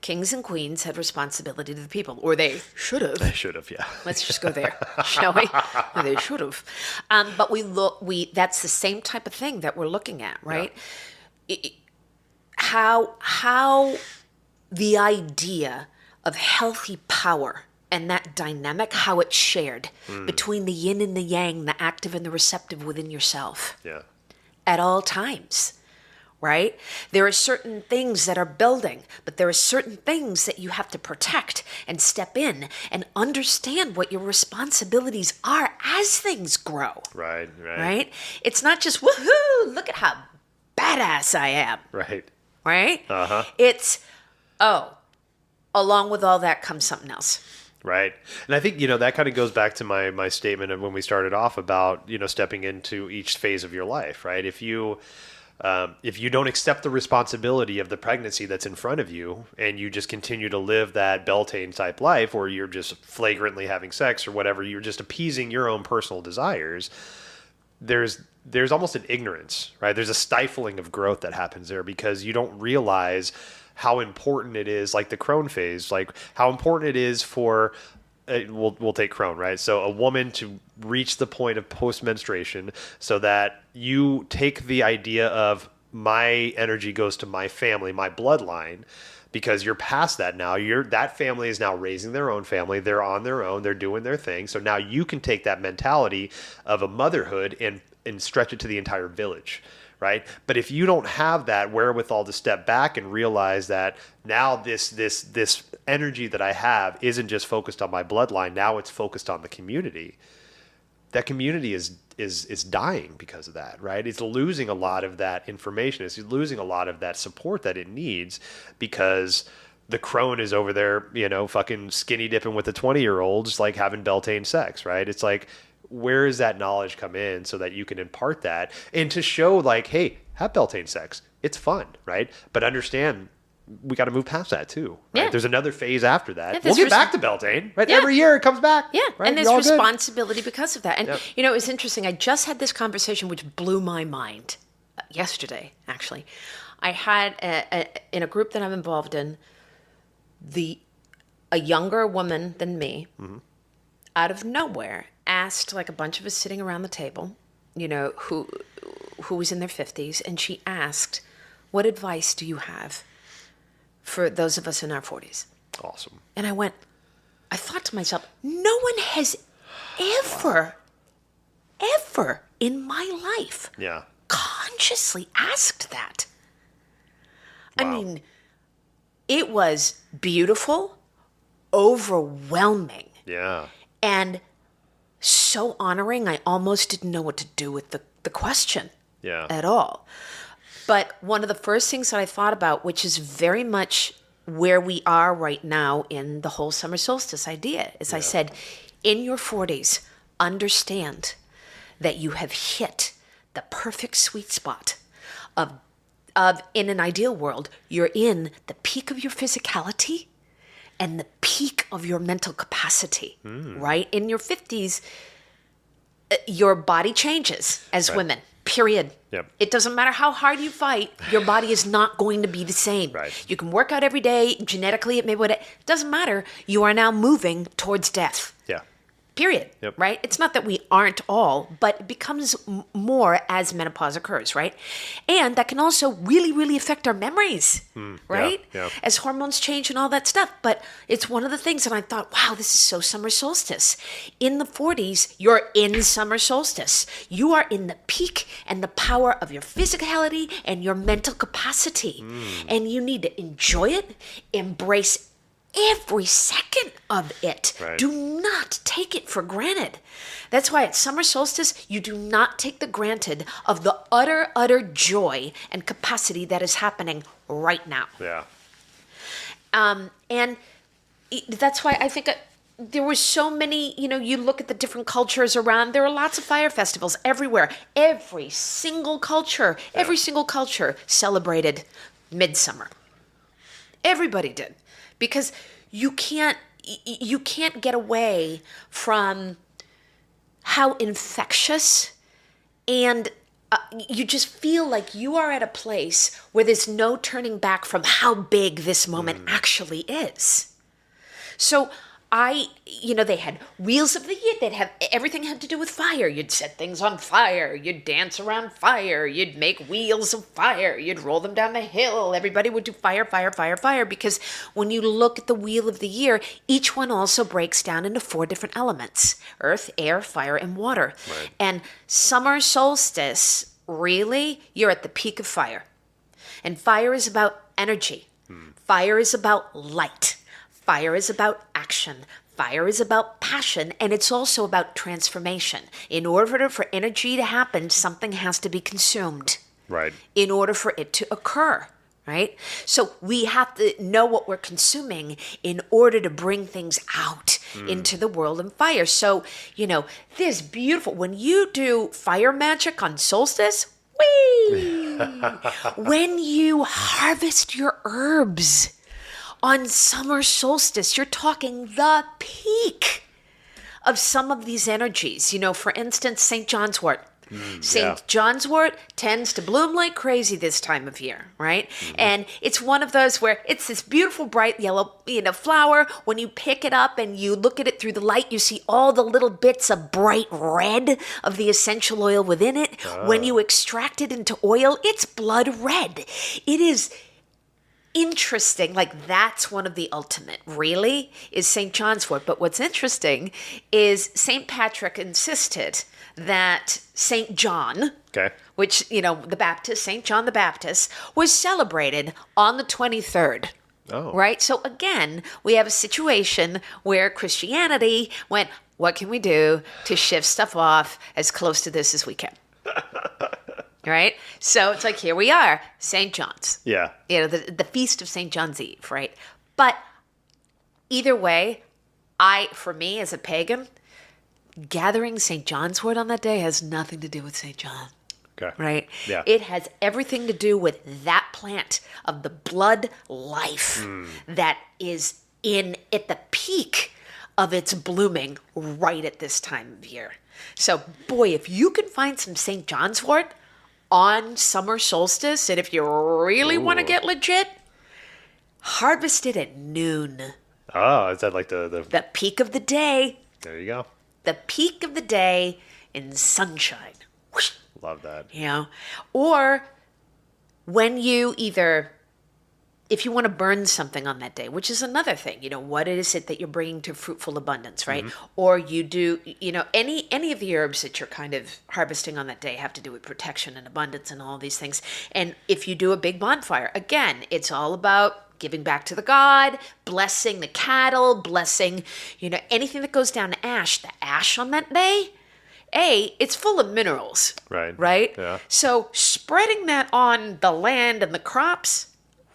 Speaker 2: kings and queens had responsibility to the people, or they should have.
Speaker 1: They should have, yeah.
Speaker 2: Let's just go there, shall we? Or they should have. But that's the same type of thing that we're looking at, right? Yeah. How the idea of healthy power and that dynamic, how it's shared between the yin and the yang, the active and the receptive within yourself.
Speaker 1: Yeah.
Speaker 2: At all times, right? There are certain things that are building, but there are certain things that you have to protect and step in and understand what your responsibilities are as things grow.
Speaker 1: Right.
Speaker 2: Right? It's not just, woohoo, look at how badass I am. Right?
Speaker 1: Uh-huh.
Speaker 2: It's, along with all that comes something else.
Speaker 1: Right. And I think, that kind of goes back to my statement of when we started off about, stepping into each phase of your life, right? If you don't accept the responsibility of the pregnancy that's in front of you and you just continue to live that Beltane type life, or you're just flagrantly having sex or whatever, you're just appeasing your own personal desires, there's almost an ignorance, right? There's a stifling of growth that happens there because you don't realize how important it is, like the crone phase, like how important it is for, we'll take crone, right? So a woman to reach the point of post-menstruation so that you take the idea of my energy goes to my family, my bloodline, because you're past that now. That family is now raising their own family. They're on their own. They're doing their thing. So now you can take that mentality of a motherhood and stretch it to the entire village, right? But if you don't have that wherewithal to step back and realize that now this energy that I have isn't just focused on my bloodline, now it's focused on the community. That community is dying because of that, right? It's losing a lot of that information. It's losing a lot of that support that it needs because the crone is over there, fucking skinny dipping with the 20-year-olds, like having Beltane sex, right? It's like, where does that knowledge come in so that you can impart that and to show like, hey, have Beltane sex. It's fun, right? But understand we got to move past that too, right?
Speaker 2: Yeah.
Speaker 1: There's another phase after that.
Speaker 2: Yeah,
Speaker 1: we'll get back to Beltane, right?
Speaker 2: Yeah.
Speaker 1: Every year it comes back.
Speaker 2: Yeah,
Speaker 1: right?
Speaker 2: and there's responsibility because of that. And,
Speaker 1: Yep.
Speaker 2: it was interesting. I just had this conversation which blew my mind yesterday, actually. I had, in a group that I'm involved in, a younger woman than me, out of nowhere, asked like a bunch of us sitting around the table, who was in their 50s, and she asked, what advice do you have for those of us in our 40s?
Speaker 1: Awesome.
Speaker 2: And I thought to myself, no one has ever in my life consciously asked that. Wow. I mean, it was beautiful, overwhelming.
Speaker 1: Yeah.
Speaker 2: And so honoring, I almost didn't know what to do with the question at all. But one of the first things that I thought about, which is very much where we are right now in the whole summer solstice idea, is I said, in your 40s, understand that you have hit the perfect sweet spot of in an ideal world, you're in the peak of your physicality and the peak of your mental capacity, right? In your 50s, your body changes as women, period.
Speaker 1: Yep.
Speaker 2: It doesn't matter how hard you fight, your body is not going to be the same.
Speaker 1: Right.
Speaker 2: You can work out every day, genetically it may, it doesn't matter. You are now moving towards death.
Speaker 1: Yeah.
Speaker 2: period.
Speaker 1: Yep.
Speaker 2: Right? It's not that we aren't all, but it becomes more as menopause occurs, right? And that can also really, really affect our memories, right?
Speaker 1: Yeah.
Speaker 2: As hormones change and all that stuff. But it's one of the things, and I thought, wow, this is so summer solstice. In the 40s, you're in summer solstice. You are in the peak and the power of your physicality and your mental capacity. And you need to enjoy it, embrace every second of it.
Speaker 1: Right.
Speaker 2: Do not take it for granted. That's why at summer solstice, you do not take the granted of the utter joy and capacity that is happening right now.
Speaker 1: Yeah.
Speaker 2: And that's why I think there were so many, you look at the different cultures around, there are lots of fire festivals everywhere. Every single culture celebrated midsummer. Everybody did. Because you can't get away from how infectious, and you just feel like you are at a place where there's no turning back from how big this moment actually is. So they had wheels of the year. They'd have everything had to do with fire. You'd set things on fire. You'd dance around fire. You'd make wheels of fire. You'd roll them down the hill. Everybody would do fire, because when you look at the wheel of the year, each one also breaks down into 4 different elements: earth, air, fire, and water.
Speaker 1: Right.
Speaker 2: And summer solstice, really, you're at the peak of fire. And fire is about energy. Fire is about light. Fire is about action. Fire is about passion, and it's also about transformation. In order for energy to happen, something has to be consumed.
Speaker 1: Right.
Speaker 2: In order for it to occur, right? So we have to know what we're consuming in order to bring things out into the world in fire. So, this beautiful, when you do fire magic on solstice, whee! When you harvest your herbs on summer solstice, you're talking the peak of some of these energies. For instance, St. John's wort. St. John's wort tends to bloom like crazy this time of year, right? And it's one of those where it's this beautiful bright yellow, flower. When you pick it up and you look at it through the light, you see all the little bits of bright red of the essential oil within it. When you extract it into oil, it's blood red. It is interesting. Like, that's one of the ultimate, really, is St. John's wort. But what's interesting is St. Patrick insisted that St. John, which, the Baptist, St. John the Baptist, was celebrated on the 23rd.
Speaker 1: Oh.
Speaker 2: Right? So again, we have a situation where Christianity went, what can we do to shift stuff off as close to this as we can? Right? So it's like, here we are, St. John's.
Speaker 1: Yeah.
Speaker 2: The feast of St. John's Eve, right? But either way, for me as a pagan, gathering St. John's wort on that day has nothing to do with St. John.
Speaker 1: Okay.
Speaker 2: Right?
Speaker 1: Yeah.
Speaker 2: It has everything to do with that plant of the blood life that is at the peak of its blooming right at this time of year. So, boy, if you can find some St. John's wort on summer solstice, and if you really want to get legit, harvest it at noon.
Speaker 1: Oh, is that like the
Speaker 2: peak of the day?
Speaker 1: There you go.
Speaker 2: The peak of the day in sunshine. Whoosh.
Speaker 1: Love that.
Speaker 2: Or when you if you want to burn something on that day, which is another thing, what is it that you're bringing to fruitful abundance, right? Or you do, any of the herbs that you're kind of harvesting on that day have to do with protection and abundance and all these things. And if you do a big bonfire, again, it's all about giving back to the god, blessing the cattle, blessing, anything that goes down to ash. The ash on that day, it's full of minerals. Right?
Speaker 1: Yeah.
Speaker 2: So spreading that on the land and the crops,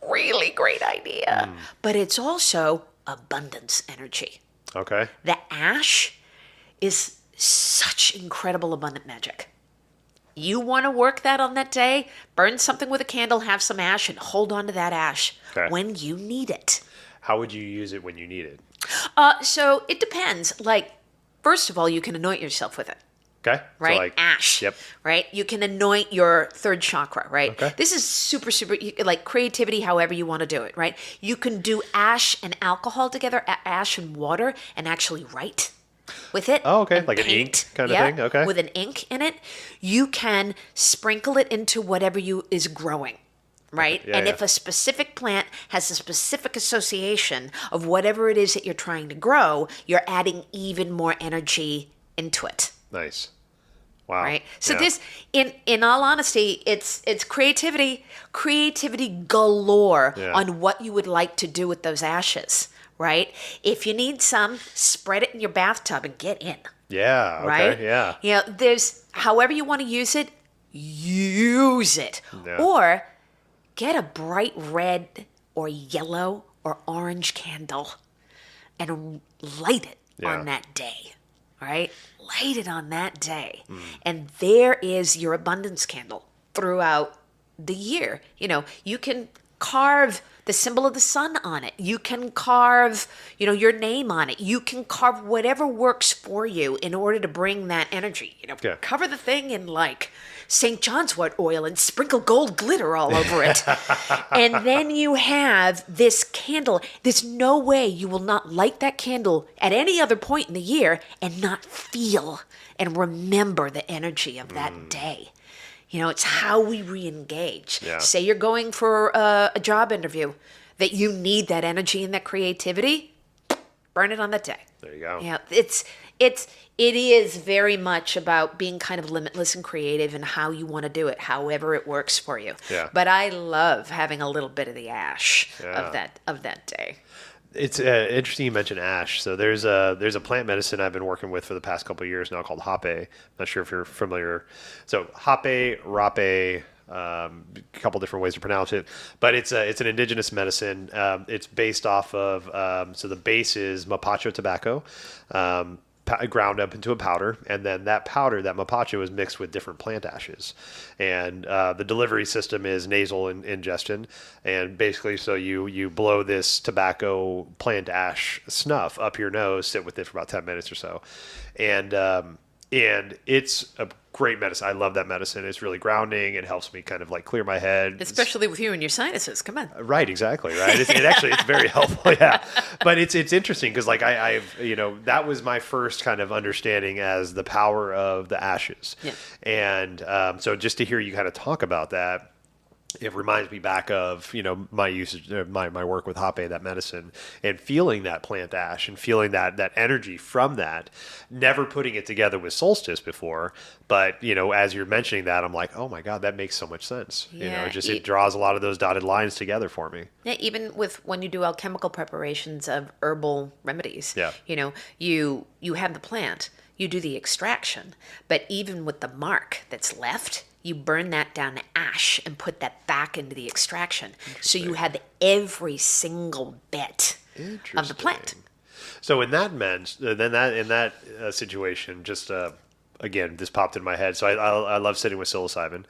Speaker 2: really great idea. But it's also abundance energy.
Speaker 1: Okay.
Speaker 2: The ash is such incredible abundant magic. You want to work that on that day, burn something with a candle, have some ash, and hold on to that ash when you need it.
Speaker 1: How would you use it when you need it?
Speaker 2: So it depends. Like, first of all, you can anoint yourself with it.
Speaker 1: Okay.
Speaker 2: Right?
Speaker 1: So
Speaker 2: ash.
Speaker 1: Yep.
Speaker 2: Right? You can anoint your third chakra, right?
Speaker 1: Okay.
Speaker 2: This is super, like creativity, however you want to do it, right? You can do ash and alcohol together, ash and water, and actually write. with it.
Speaker 1: Oh, okay.
Speaker 2: And
Speaker 1: Like an
Speaker 2: paint.
Speaker 1: ink kind of thing? Okay.
Speaker 2: With an ink in it, you can sprinkle it into whatever is growing. Right?
Speaker 1: Yeah,
Speaker 2: and
Speaker 1: yeah.
Speaker 2: if a specific plant has a specific association of whatever it is that you're trying to grow, you're adding even more energy into it.
Speaker 1: Nice. Wow.
Speaker 2: Right. So
Speaker 1: Yeah.
Speaker 2: this, in all honesty, it's creativity galore
Speaker 1: Yeah.
Speaker 2: on what you would like to do with those ashes. Right. If you need some, spread it in your bathtub and get in.
Speaker 1: Yeah. Okay.
Speaker 2: Right.
Speaker 1: Yeah.
Speaker 2: You know, there's however you want to use it, use it,
Speaker 1: Yeah.
Speaker 2: or get a bright red or yellow or orange candle and light it
Speaker 1: Yeah.
Speaker 2: on that day. Right? Light it on that day. And there is your abundance candle throughout the year. You know, you can carve the symbol of the sun on it. You can carve, your name on it. You can carve whatever works for you in order to bring that energy.
Speaker 1: Yeah.
Speaker 2: Cover the thing in like St. John's wort oil and sprinkle gold glitter all over it. And then you have this candle. There's no way you will not light that candle at any other point in the year and not feel and remember the energy of that day. It's how we re-engage.
Speaker 1: Yeah.
Speaker 2: Say you're going for a job interview, that you need that energy and that creativity, burn it on that day.
Speaker 1: There you go.
Speaker 2: Yeah, it is very much about being kind of limitless and creative and how you want to do it, however it works for you.
Speaker 1: Yeah.
Speaker 2: But I love having a little bit of the ash
Speaker 1: Yeah.
Speaker 2: of that day.
Speaker 1: It's interesting you mentioned ash. So there's a plant medicine I've been working with for the past couple of years now called hape. Not sure if you're familiar. So hape, rape, a couple different ways to pronounce it, but it's an indigenous medicine. It's based off of so the base is mapacho tobacco. Ground up into a powder, and then that powder, that mapacho, is mixed with different plant ashes, and the delivery system is nasal ingestion, and basically so you blow this tobacco plant ash snuff up your nose, sit with it for about 10 minutes or so, and it's a great medicine. I love that medicine. It's really grounding. It helps me kind of like clear my head.
Speaker 2: Especially with you and your sinuses. Come on.
Speaker 1: Right, exactly. Right. It's very helpful. Yeah. But it's interesting because like I've, that was my first kind of understanding as the power of the ashes.
Speaker 2: Yeah.
Speaker 1: And so just to hear you kind of talk about that, it reminds me back of, my usage, my work with hape, that medicine, and feeling that plant ash and feeling that energy from that, never putting it together with solstice before. But, as you're mentioning that, I'm like, oh my God, that makes so much sense.
Speaker 2: Yeah,
Speaker 1: It draws a lot of those dotted lines together for me.
Speaker 2: Yeah, even with when you do alchemical preparations of herbal remedies,
Speaker 1: Yeah.
Speaker 2: You have the plant, you do the extraction, but even with the mark that's left, you burn that down to ash and put that back into the extraction. So you have every single bit of the plant.
Speaker 1: So in that situation, just again, this popped in my head. So I love sitting with psilocybin.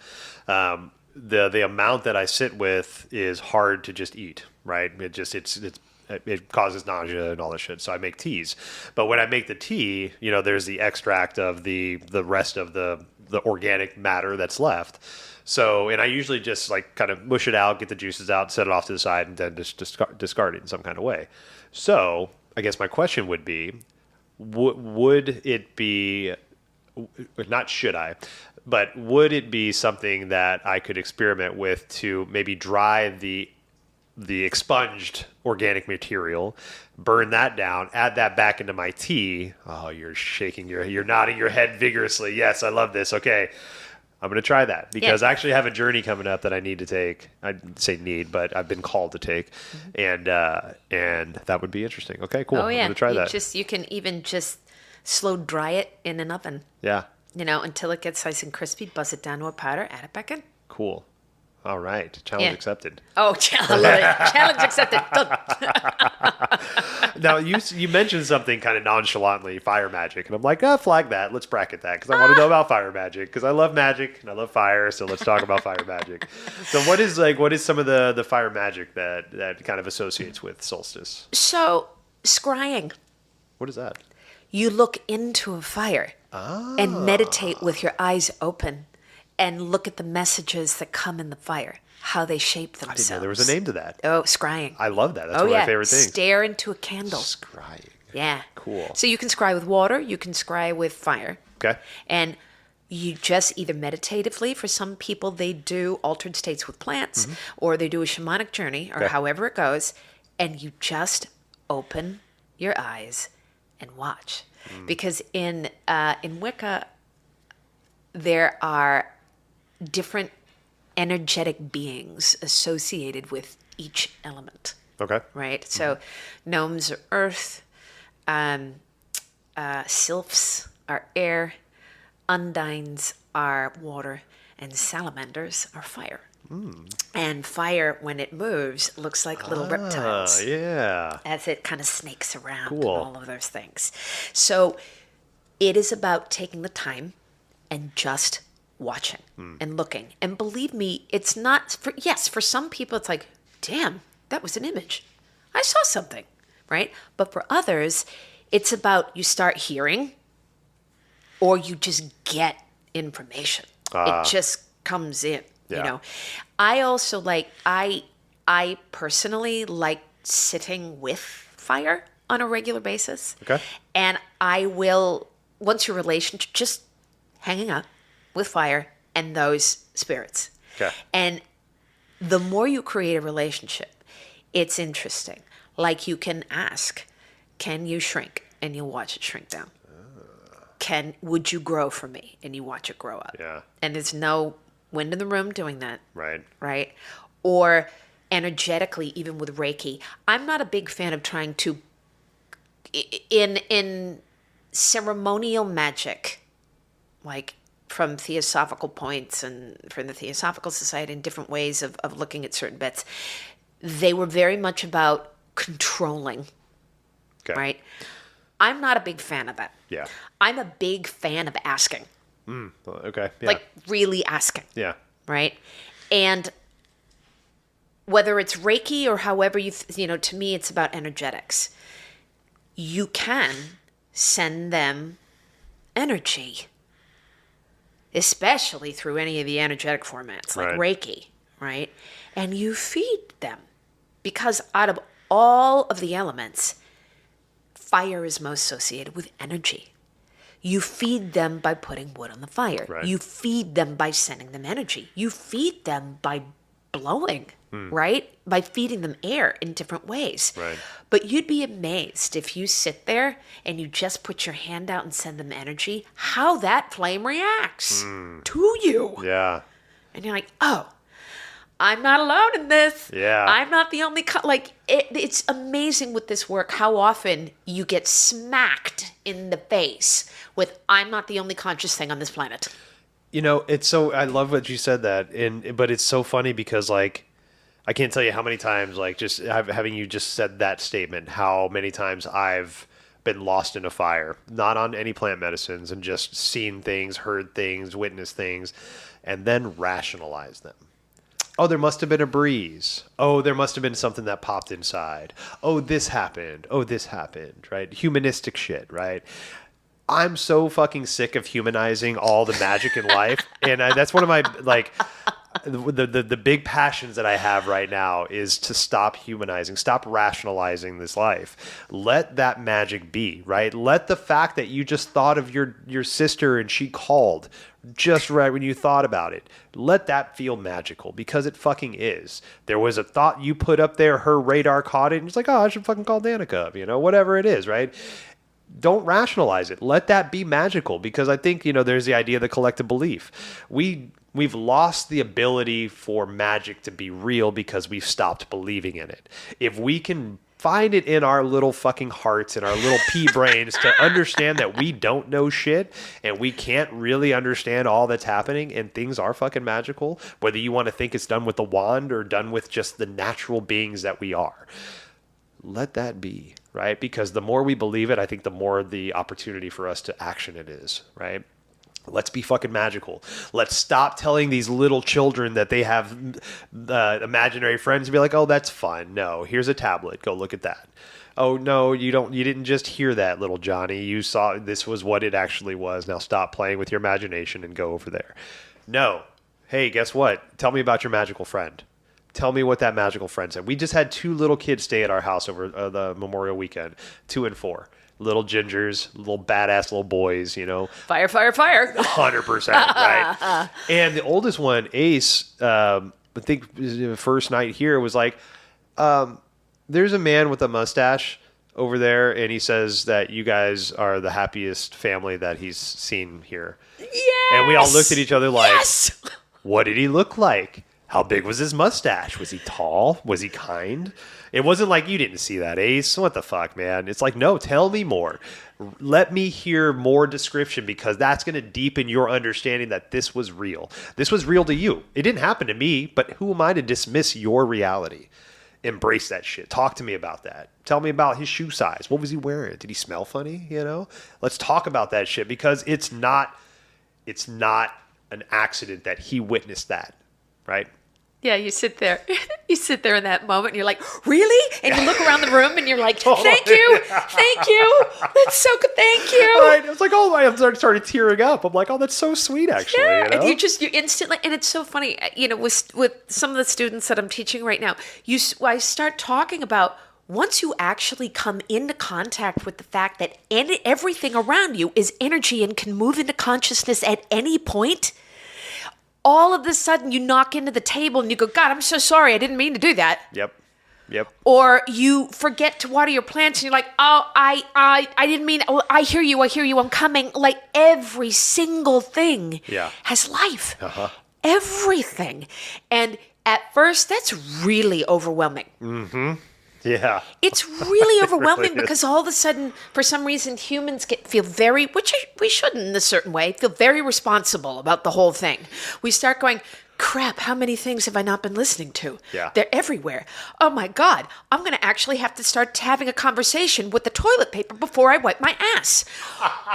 Speaker 1: The amount that I sit with is hard to just eat, right? It causes nausea and all that shit. So I make teas. But when I make the tea, there's the extract of the rest of the organic matter that's left. So, and I usually just like kind of mush it out, get the juices out, set it off to the side, and then just discard it in some kind of way. So I guess my question would be, would it be, not should I, but would it be something that I could experiment with to maybe dry the expunged organic material, burn that down, add that back into my tea? Oh, you're shaking you're nodding your head vigorously. Yes, I love this. Okay. I'm going to try that because I actually have a journey coming up that I need to take. I'd say need, but I've been called to take. And that would be interesting. Okay, cool.
Speaker 2: Oh, yeah.
Speaker 1: I'm going to try that.
Speaker 2: You can even just slow dry it in an oven.
Speaker 1: Yeah.
Speaker 2: Until it gets nice and crispy, buzz it down to a powder, add it back in.
Speaker 1: Cool. All right. Challenge accepted.
Speaker 2: Oh, I love it. Challenge accepted. Done.
Speaker 1: Now, you mentioned something kind of nonchalantly, fire magic. And I'm like, flag that. Let's bracket that because I want to know about fire magic because I love magic and I love fire. So let's talk about fire magic. So what is some of the fire magic that kind of associates with solstice?
Speaker 2: So, scrying.
Speaker 1: What is that?
Speaker 2: You look into a fire and meditate with your eyes open and look at the messages that come in the fire, how they shape themselves.
Speaker 1: I didn't know there was a name to that.
Speaker 2: Oh, scrying.
Speaker 1: I love that. That's one of my favorite things.
Speaker 2: Stare into a candle.
Speaker 1: Scrying.
Speaker 2: Yeah.
Speaker 1: Cool.
Speaker 2: So you can scry with water, you can scry with fire.
Speaker 1: Okay.
Speaker 2: And you just either meditatively, for some people, they do altered states with plants, or they do a shamanic journey, or
Speaker 1: Okay.
Speaker 2: however it goes, and you just open your eyes and watch. Because in Wicca, there are different energetic beings associated with each element.
Speaker 1: Okay.
Speaker 2: Right? So gnomes are earth, sylphs are air, undines are water, and salamanders are fire. And fire, when it moves, looks like little reptiles
Speaker 1: Yeah.
Speaker 2: as it kind of snakes around
Speaker 1: Cool.
Speaker 2: and all of those things. So it is about taking the time and just watching and looking. And believe me, it's not for, yes, for some people it's like, damn, that was an image. I saw something, right? But for others, it's about you start hearing or you just get information. It just comes in, you
Speaker 1: Yeah.
Speaker 2: know. I also like, I personally like sitting with fire on a regular basis.
Speaker 1: Okay.
Speaker 2: And I will, once your relationship, just hanging out with fire and those spirits.
Speaker 1: Okay.
Speaker 2: And the more you create a relationship, it's interesting. Like you can ask, can you shrink? And you watch it shrink down. Would you grow for me? And you watch it grow up.
Speaker 1: Yeah.
Speaker 2: And there's no wind in the room doing that.
Speaker 1: Right.
Speaker 2: Right? Or energetically, even with Reiki. I'm not a big fan of trying to, in ceremonial magic, like from Theosophical points and from the Theosophical Society and different ways of looking at certain bits, they were very much about controlling,
Speaker 1: Okay.
Speaker 2: right? I'm not a big fan of that.
Speaker 1: Yeah.
Speaker 2: I'm a big fan of asking,
Speaker 1: Okay. Yeah.
Speaker 2: like really asking,
Speaker 1: yeah.
Speaker 2: right? And whether it's Reiki or however to me, it's about energetics. You can send them energy, especially through any of the energetic formats like Reiki, right? And you feed them because out of all of the elements, fire is most associated with energy. You feed them by putting wood on the fire.
Speaker 1: Right.
Speaker 2: You feed them by sending them energy. You feed them by blowing, right? By feeding them air in different ways.
Speaker 1: Right.
Speaker 2: But you'd be amazed if you sit there and you just put your hand out and send them energy, how that flame reacts to you.
Speaker 1: Yeah.
Speaker 2: And you're like, oh, I'm not alone in this.
Speaker 1: Yeah.
Speaker 2: I'm not the only... it's amazing with this work how often you get smacked in the face with, I'm not the only conscious thing on this planet.
Speaker 1: You know, it's so, I love what you said that, but it's so funny because, like, I can't tell you how many times, like, just having you just said that statement, how many times I've been lost in a fire, not on any plant medicines, and just seen things, heard things, witnessed things, and then rationalize them. Oh, there must have been a breeze. Oh, there must have been something that popped inside. Oh, this happened. Oh, this happened, right? Humanistic shit, right? I'm so fucking sick of humanizing all the magic in life. And that's one of my, like, the big passions that I have right now is to stop humanizing, stop rationalizing this life. Let that magic be, right? Let the fact that you just thought of your sister and she called just right when you thought about it, let that feel magical, because it fucking is. There was a thought you put up there, her radar caught it, and it's like, oh, I should fucking call Danica, whatever it is, right? Don't rationalize it. Let that be magical, because I think, there's the idea of the collective belief. We've lost the ability for magic to be real because we've stopped believing in it. If we can find it in our little fucking hearts and our little pea brains to understand that we don't know shit and we can't really understand all that's happening and things are fucking magical, whether you want to think it's done with the wand or done with just the natural beings that we are. Let that be, right? Because the more we believe it, I think the more the opportunity for us to action it is, right? Let's be fucking magical. Let's stop telling these little children that they have imaginary friends and be like, oh, that's fun. No, here's a tablet. Go look at that. Oh, no, you didn't just hear that, little Johnny. You saw this was what it actually was. Now stop playing with your imagination and go over there. No. Hey, guess what? Tell me about your magical friend. Tell me what that magical friend said. We just had 2 little kids stay at our house over the Memorial weekend, 2 and 4. little gingers, little badass little boys,
Speaker 2: Fire, fire, fire.
Speaker 1: 100%, right? And the oldest one, Ace, I think the first night here was like, there's a man with a mustache over there, and he says that you guys are the happiest family that he's seen here.
Speaker 2: Yes!
Speaker 1: And we all looked at each other like,
Speaker 2: yes!
Speaker 1: What did he look like? How big was his mustache? Was he tall? Was he kind? It wasn't like, you didn't see that, Ace. What the fuck, man? It's like, no, tell me more. Let me hear more description, because that's going to deepen your understanding that this was real. This was real to you. It didn't happen to me, but who am I to dismiss your reality? Embrace that shit. Talk to me about that. Tell me about his shoe size. What was he wearing? Did he smell funny? Let's talk about that shit, because it's not an accident that he witnessed that, right?
Speaker 2: Yeah, you sit there. You sit there in that moment and you're like, really? And you look around the room and you're like, thank you. Thank you. That's so good. Thank you.
Speaker 1: Right. I was like, oh, I started tearing up. I'm like, oh, that's so sweet, actually.
Speaker 2: Yeah. And you instantly, and it's so funny, with some of the students that I'm teaching right now, I start talking about, once you actually come into contact with the fact that everything around you is energy and can move into consciousness at any point, all of a sudden you knock into the table and you go, God, I'm so sorry. I didn't mean to do that.
Speaker 1: Yep.
Speaker 2: Or you forget to water your plants and you're like, oh, I didn't mean, oh, I hear you. I'm coming. Like, every single thing has life. Uh-huh. Everything. And at first, that's really overwhelming.
Speaker 1: Mm-hmm. Yeah.
Speaker 2: It's really overwhelming because all of a sudden, for some reason, humans feel very, which we shouldn't in a certain way, feel very responsible about the whole thing. We start going, crap, how many things have I not been listening to?
Speaker 1: Yeah.
Speaker 2: They're everywhere. Oh my God, I'm going to actually have to start having a conversation with the toilet paper before I wipe my ass.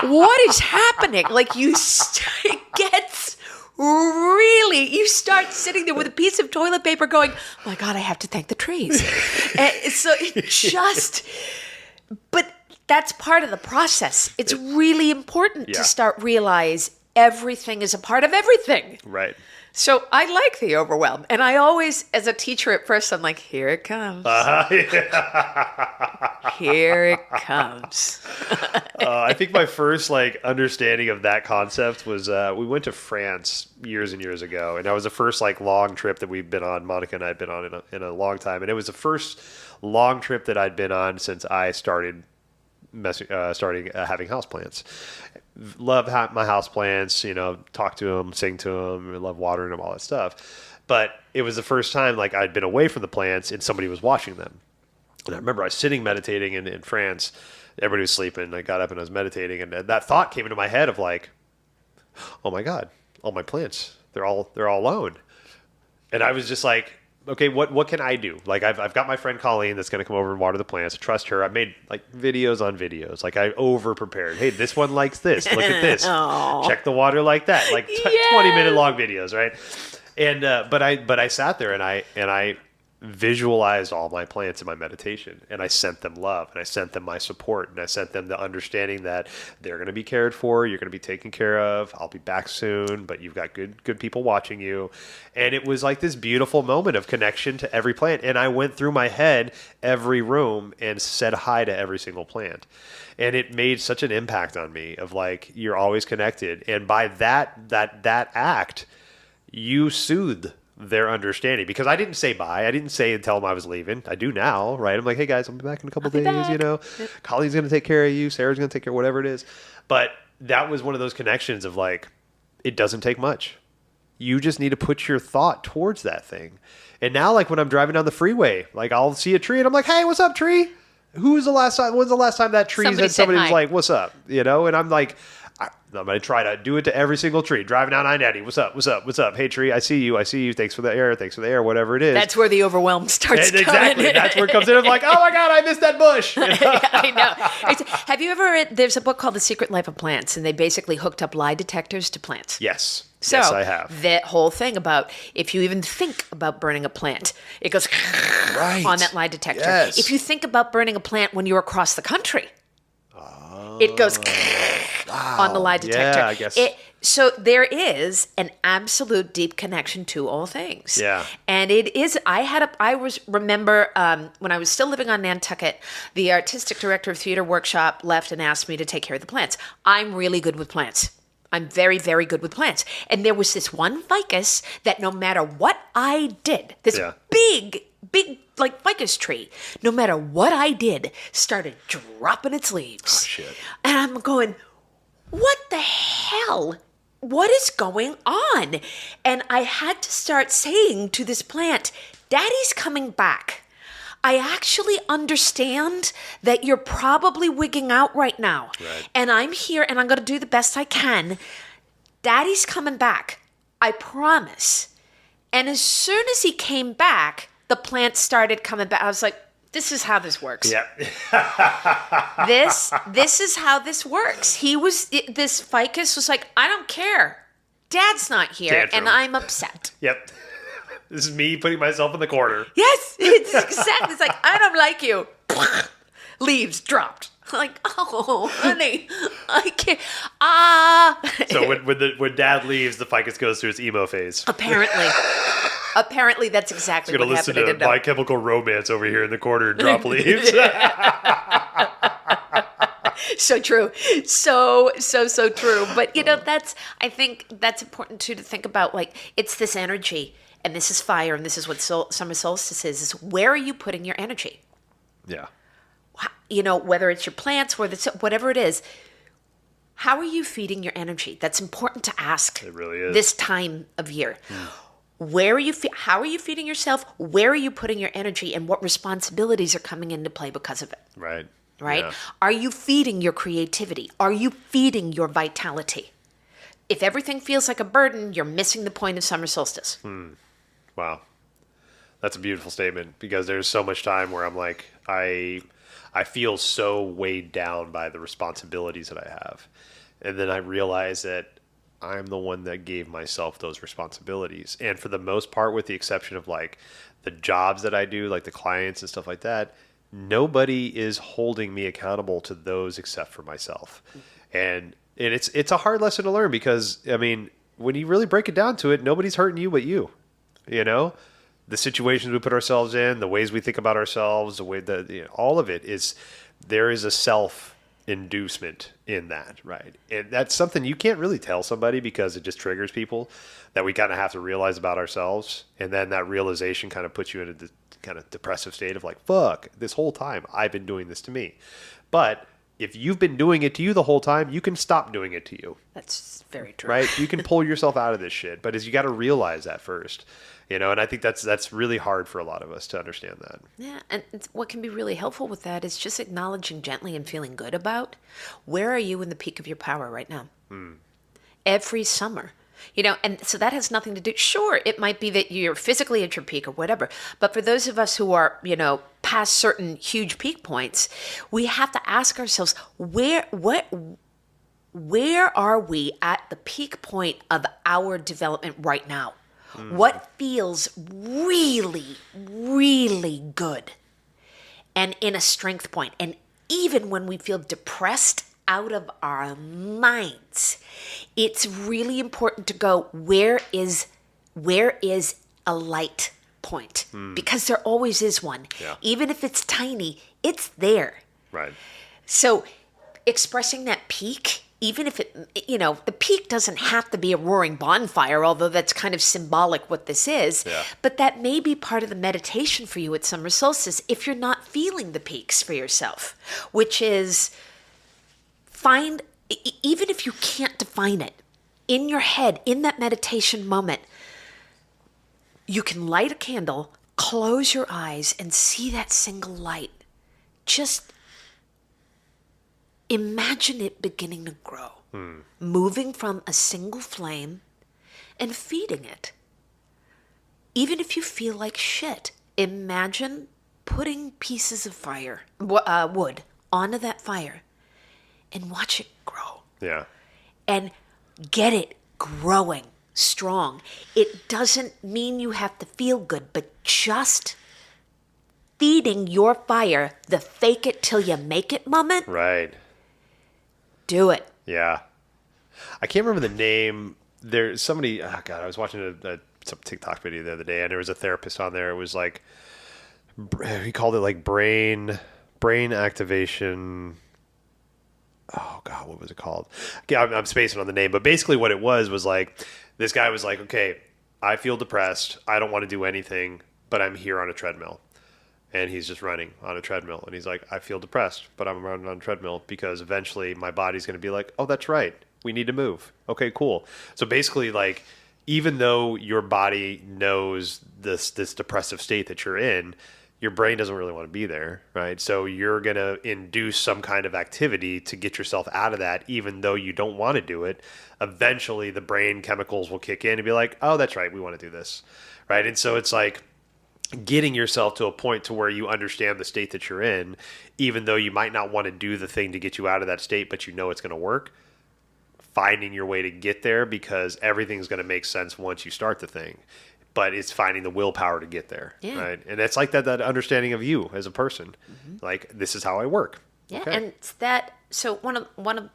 Speaker 2: What is happening? Like, it gets... Really, you start sitting there with a piece of toilet paper going, oh my God, I have to thank the trees. And so but that's part of the process. It's really important to start realize everything is a part of everything.
Speaker 1: Right.
Speaker 2: So I like the overwhelm. And I always, as a teacher at first, I'm like, here it comes. Here it comes.
Speaker 1: I think my first understanding of that concept was we went to France years and years ago, and that was the first long trip that we've been on. Monica and I had been on in a long time, and it was the first long trip that I'd been on since I started having houseplants. Love my houseplants, talk to them, sing to them, love watering them, all that stuff. But it was the first time I'd been away from the plants and somebody was watching them. And I remember I was sitting meditating in France. Everybody was sleeping. I got up and I was meditating, and that thought came into my head of oh my God, all my plants, they're all alone. And I was just like, okay, what can I do? I've got my friend Colleen that's going to come over and water the plants. I trust her. I made videos on videos. I over prepared. Hey, this one likes this. Look at this. Check the water like that. 20-minute long videos, right? And but I sat there and I visualized all my plants in my meditation, and I sent them love, and I sent them my support, and I sent them the understanding that they're going to be cared for, you're going to be taken care of, I'll be back soon, but you've got good people watching you. And it was this beautiful moment of connection to every plant, and I went through my head every room and said hi to every single plant. And it made such an impact on me of you're always connected, and by that act, you soothed their understanding, because I didn't say bye. I didn't say and tell them I was leaving. I do now, right? I'm like, hey guys, I'll be back in a couple days. Yep. Colleen's going to take care of you. Sarah's going to take care of whatever it is. But that was one of those connections of it doesn't take much. You just need to put your thought towards that thing. And now, when I'm driving down the freeway, I'll see a tree and I'm like, hey, what's up, tree? When's the last time that tree said somebody was like, what's up? And I'm like, I'm going to try to do it to every single tree. Driving down I-90. What's up? What's up? What's up? Hey, tree, I see you. Thanks for the air. Whatever it is.
Speaker 2: That's where the overwhelm starts.
Speaker 1: Exactly. That's where it comes in. I'm like, oh my God, I missed that bush.
Speaker 2: I know. Have you ever, there's a book called The Secret Life of Plants, and they basically hooked up lie detectors to plants.
Speaker 1: Yes.
Speaker 2: So
Speaker 1: yes, I have.
Speaker 2: That whole thing about if you even think about burning a plant, it goes on that lie detector.
Speaker 1: Yes.
Speaker 2: If you think about burning a plant when you're across the country, it goes on the lie detector.
Speaker 1: Yeah, I guess.
Speaker 2: So there is an absolute deep connection to all things.
Speaker 1: Yeah.
Speaker 2: And it is, remember when I was still living on Nantucket, the artistic director of Theater Workshop left and asked me to take care of the plants. I'm really good with plants. I'm very, very good with plants. And there was this one ficus that no matter what I did, this big, like ficus tree, no matter what I did, started dropping its leaves.
Speaker 1: Oh, shit.
Speaker 2: And I'm going, what the hell? What is going on? And I had to start saying to this plant, Daddy's coming back. I actually understand that you're probably wigging out right now.
Speaker 1: Right.
Speaker 2: And I'm here and I'm going to do the best I can. Daddy's coming back. I promise. And as soon as he came back, the plant started coming back. I was like, this is how this works.
Speaker 1: Yeah.
Speaker 2: This is how this works. This ficus was like, I don't care. Dad's not here,
Speaker 1: Tantrum.
Speaker 2: and I'm upset.
Speaker 1: Yep. This is me putting myself in the corner.
Speaker 2: Yes, it's exactly. It's like, I don't like you. Leaves dropped. I'm like, oh, honey, I can't.
Speaker 1: So when Dad leaves, the ficus goes through its emo phase.
Speaker 2: Apparently, that's exactly
Speaker 1: It's
Speaker 2: what
Speaker 1: gonna
Speaker 2: happened.
Speaker 1: listen to My Chemical Romance over here in the corner and drop leaves.
Speaker 2: So true. So true. But, I think that's important, too, to think about. Like, it's this energy, and this is fire, and this is what Summer Solstice is where are you putting your energy?
Speaker 1: Yeah.
Speaker 2: Whether it's your plants, whatever it is, how are you feeding your energy? That's important to ask.
Speaker 1: It really is.
Speaker 2: This time of year. Where are you? How are you feeding yourself? Where are you putting your energy, and what responsibilities are coming into play because of it?
Speaker 1: Right.
Speaker 2: Right?
Speaker 1: Yeah.
Speaker 2: Are you feeding your creativity? Are you feeding your vitality? If everything feels like a burden, you're missing the point of Summer Solstice.
Speaker 1: Wow. That's a beautiful statement, because there's so much time where I'm like, I feel so weighed down by the responsibilities that I have. And then I realize that I'm the one that gave myself those responsibilities. And for the most part, with the exception of like the jobs that I do, like the clients and stuff like that, nobody is holding me accountable to those except for myself. And it's a hard lesson to learn, because, I mean, when you really break it down to it, nobody's hurting you but you. The situations we put ourselves in, the ways we think about ourselves, the way that all of it is, there is a self-inducement in that, right? And that's something you can't really tell somebody, because it just triggers people, that we kind of have to realize about ourselves. And then that realization kind of puts you in a kind of depressive state of like, fuck, this whole time I've been doing this to me. But if you've been doing it to you the whole time, you can stop doing it to you.
Speaker 2: That's very true.
Speaker 1: Right? You can pull yourself out of this shit, but you got to realize that first. And I think that's really hard for a lot of us to understand that.
Speaker 2: Yeah, and what can be really helpful with that is just acknowledging gently and feeling good about, where are you in the peak of your power right now? Every summer. And so that has nothing to do. Sure, it might be that you're physically at your peak or whatever, but for those of us who are, past certain huge peak points, we have to ask ourselves, where are we at the peak point of our development right now? What feels really, really good and in a strength point? And even when we feel depressed out of our minds, it's really important to go, where is a light point? Because there always is one.
Speaker 1: Yeah.
Speaker 2: Even if it's tiny, it's there.
Speaker 1: Right.
Speaker 2: So expressing that peak, even if the peak doesn't have to be a roaring bonfire, although that's kind of symbolic what this is.
Speaker 1: Yeah.
Speaker 2: But that may be part of the meditation for you at Summer Solstice if you're not feeling the peaks for yourself, which is find, even if you can't define it, in your head, in that meditation moment, you can light a candle, close your eyes, and see that single light. Just imagine it beginning to grow, moving from a single flame and feeding it. Even if you feel like shit, imagine putting pieces of wood onto that fire and watch it grow.
Speaker 1: Yeah.
Speaker 2: And get it growing strong. It doesn't mean you have to feel good, but just feeding your fire, the fake it till you make it moment.
Speaker 1: Right.
Speaker 2: Do it.
Speaker 1: Yeah. I can't remember the name. There's somebody, oh God, I was watching some TikTok video the other day, and there was a therapist on there. It was like, he called it like brain activation. Oh God, what was it called? Yeah, I'm spacing on the name, but basically what it was like, this guy was like, okay, I feel depressed. I don't want to do anything, but I'm here on a treadmill. And he's just running on a treadmill. And he's like, I feel depressed, but I'm running on a treadmill because eventually my body's going to be like, oh, that's right. We need to move. Okay, cool. So basically, like, even though your body knows this depressive state that you're in, your brain doesn't really want to be there, right? So you're going to induce some kind of activity to get yourself out of that, even though you don't want to do it. Eventually, the brain chemicals will kick in and be like, oh, that's right, we want to do this, right? And so it's like getting yourself to a point to where you understand the state that you're in, even though you might not want to do the thing to get you out of that state, but you know it's going to work. Finding your way to get there, because everything's going to make sense once you start the thing. But it's finding the willpower to get there, right? And it's like that understanding of you as a person. Like, this is how I work.
Speaker 2: Yeah, okay. And that, so one of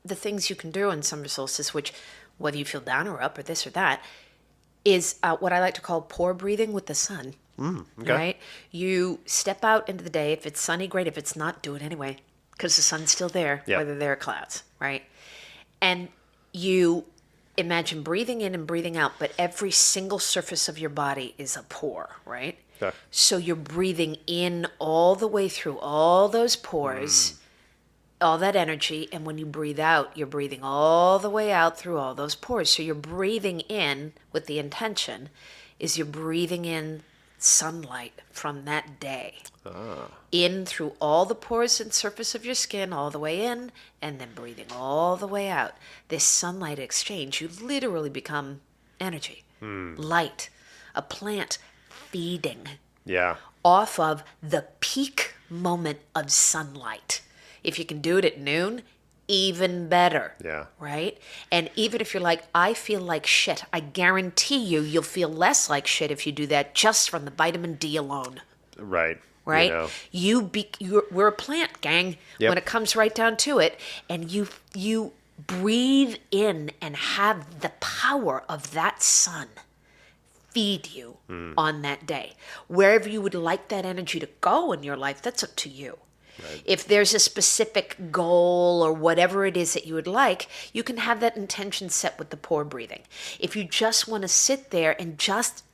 Speaker 2: the things you can do in summer solstice, which whether you feel down or up or this or that, is what I like to call pore breathing with the sun.
Speaker 1: Okay.
Speaker 2: Right? You step out into the day. If it's sunny, great. If it's not, do it anyway, because the sun's still there, whether there are clouds, right? And you imagine breathing in and breathing out, but every single surface of your body is a pore, right?
Speaker 1: Okay.
Speaker 2: So you're breathing in all the way through all those pores, all that energy, and when you breathe out, you're breathing all the way out through all those pores. So you're breathing in with the intention is you're breathing in sunlight from that day. In through all the pores and surface of your skin, all the way in, and then breathing all the way out. This sunlight exchange, you literally become energy, light, a plant feeding off of the peak moment of sunlight. If you can do it at noon, even better. Yeah. Right? And even if you're like, I feel like shit, I guarantee you'll feel less like shit if you do that just from the vitamin D alone.
Speaker 1: Right.
Speaker 2: Right? You know. We're a plant, gang, when it comes right down to it. And you breathe in and have the power of that sun feed you on that day. Wherever you would like that energy to go in your life, that's up to you. Right. If there's a specific goal or whatever it is that you would like, you can have that intention set with the pore breathing. If you just want to sit there and just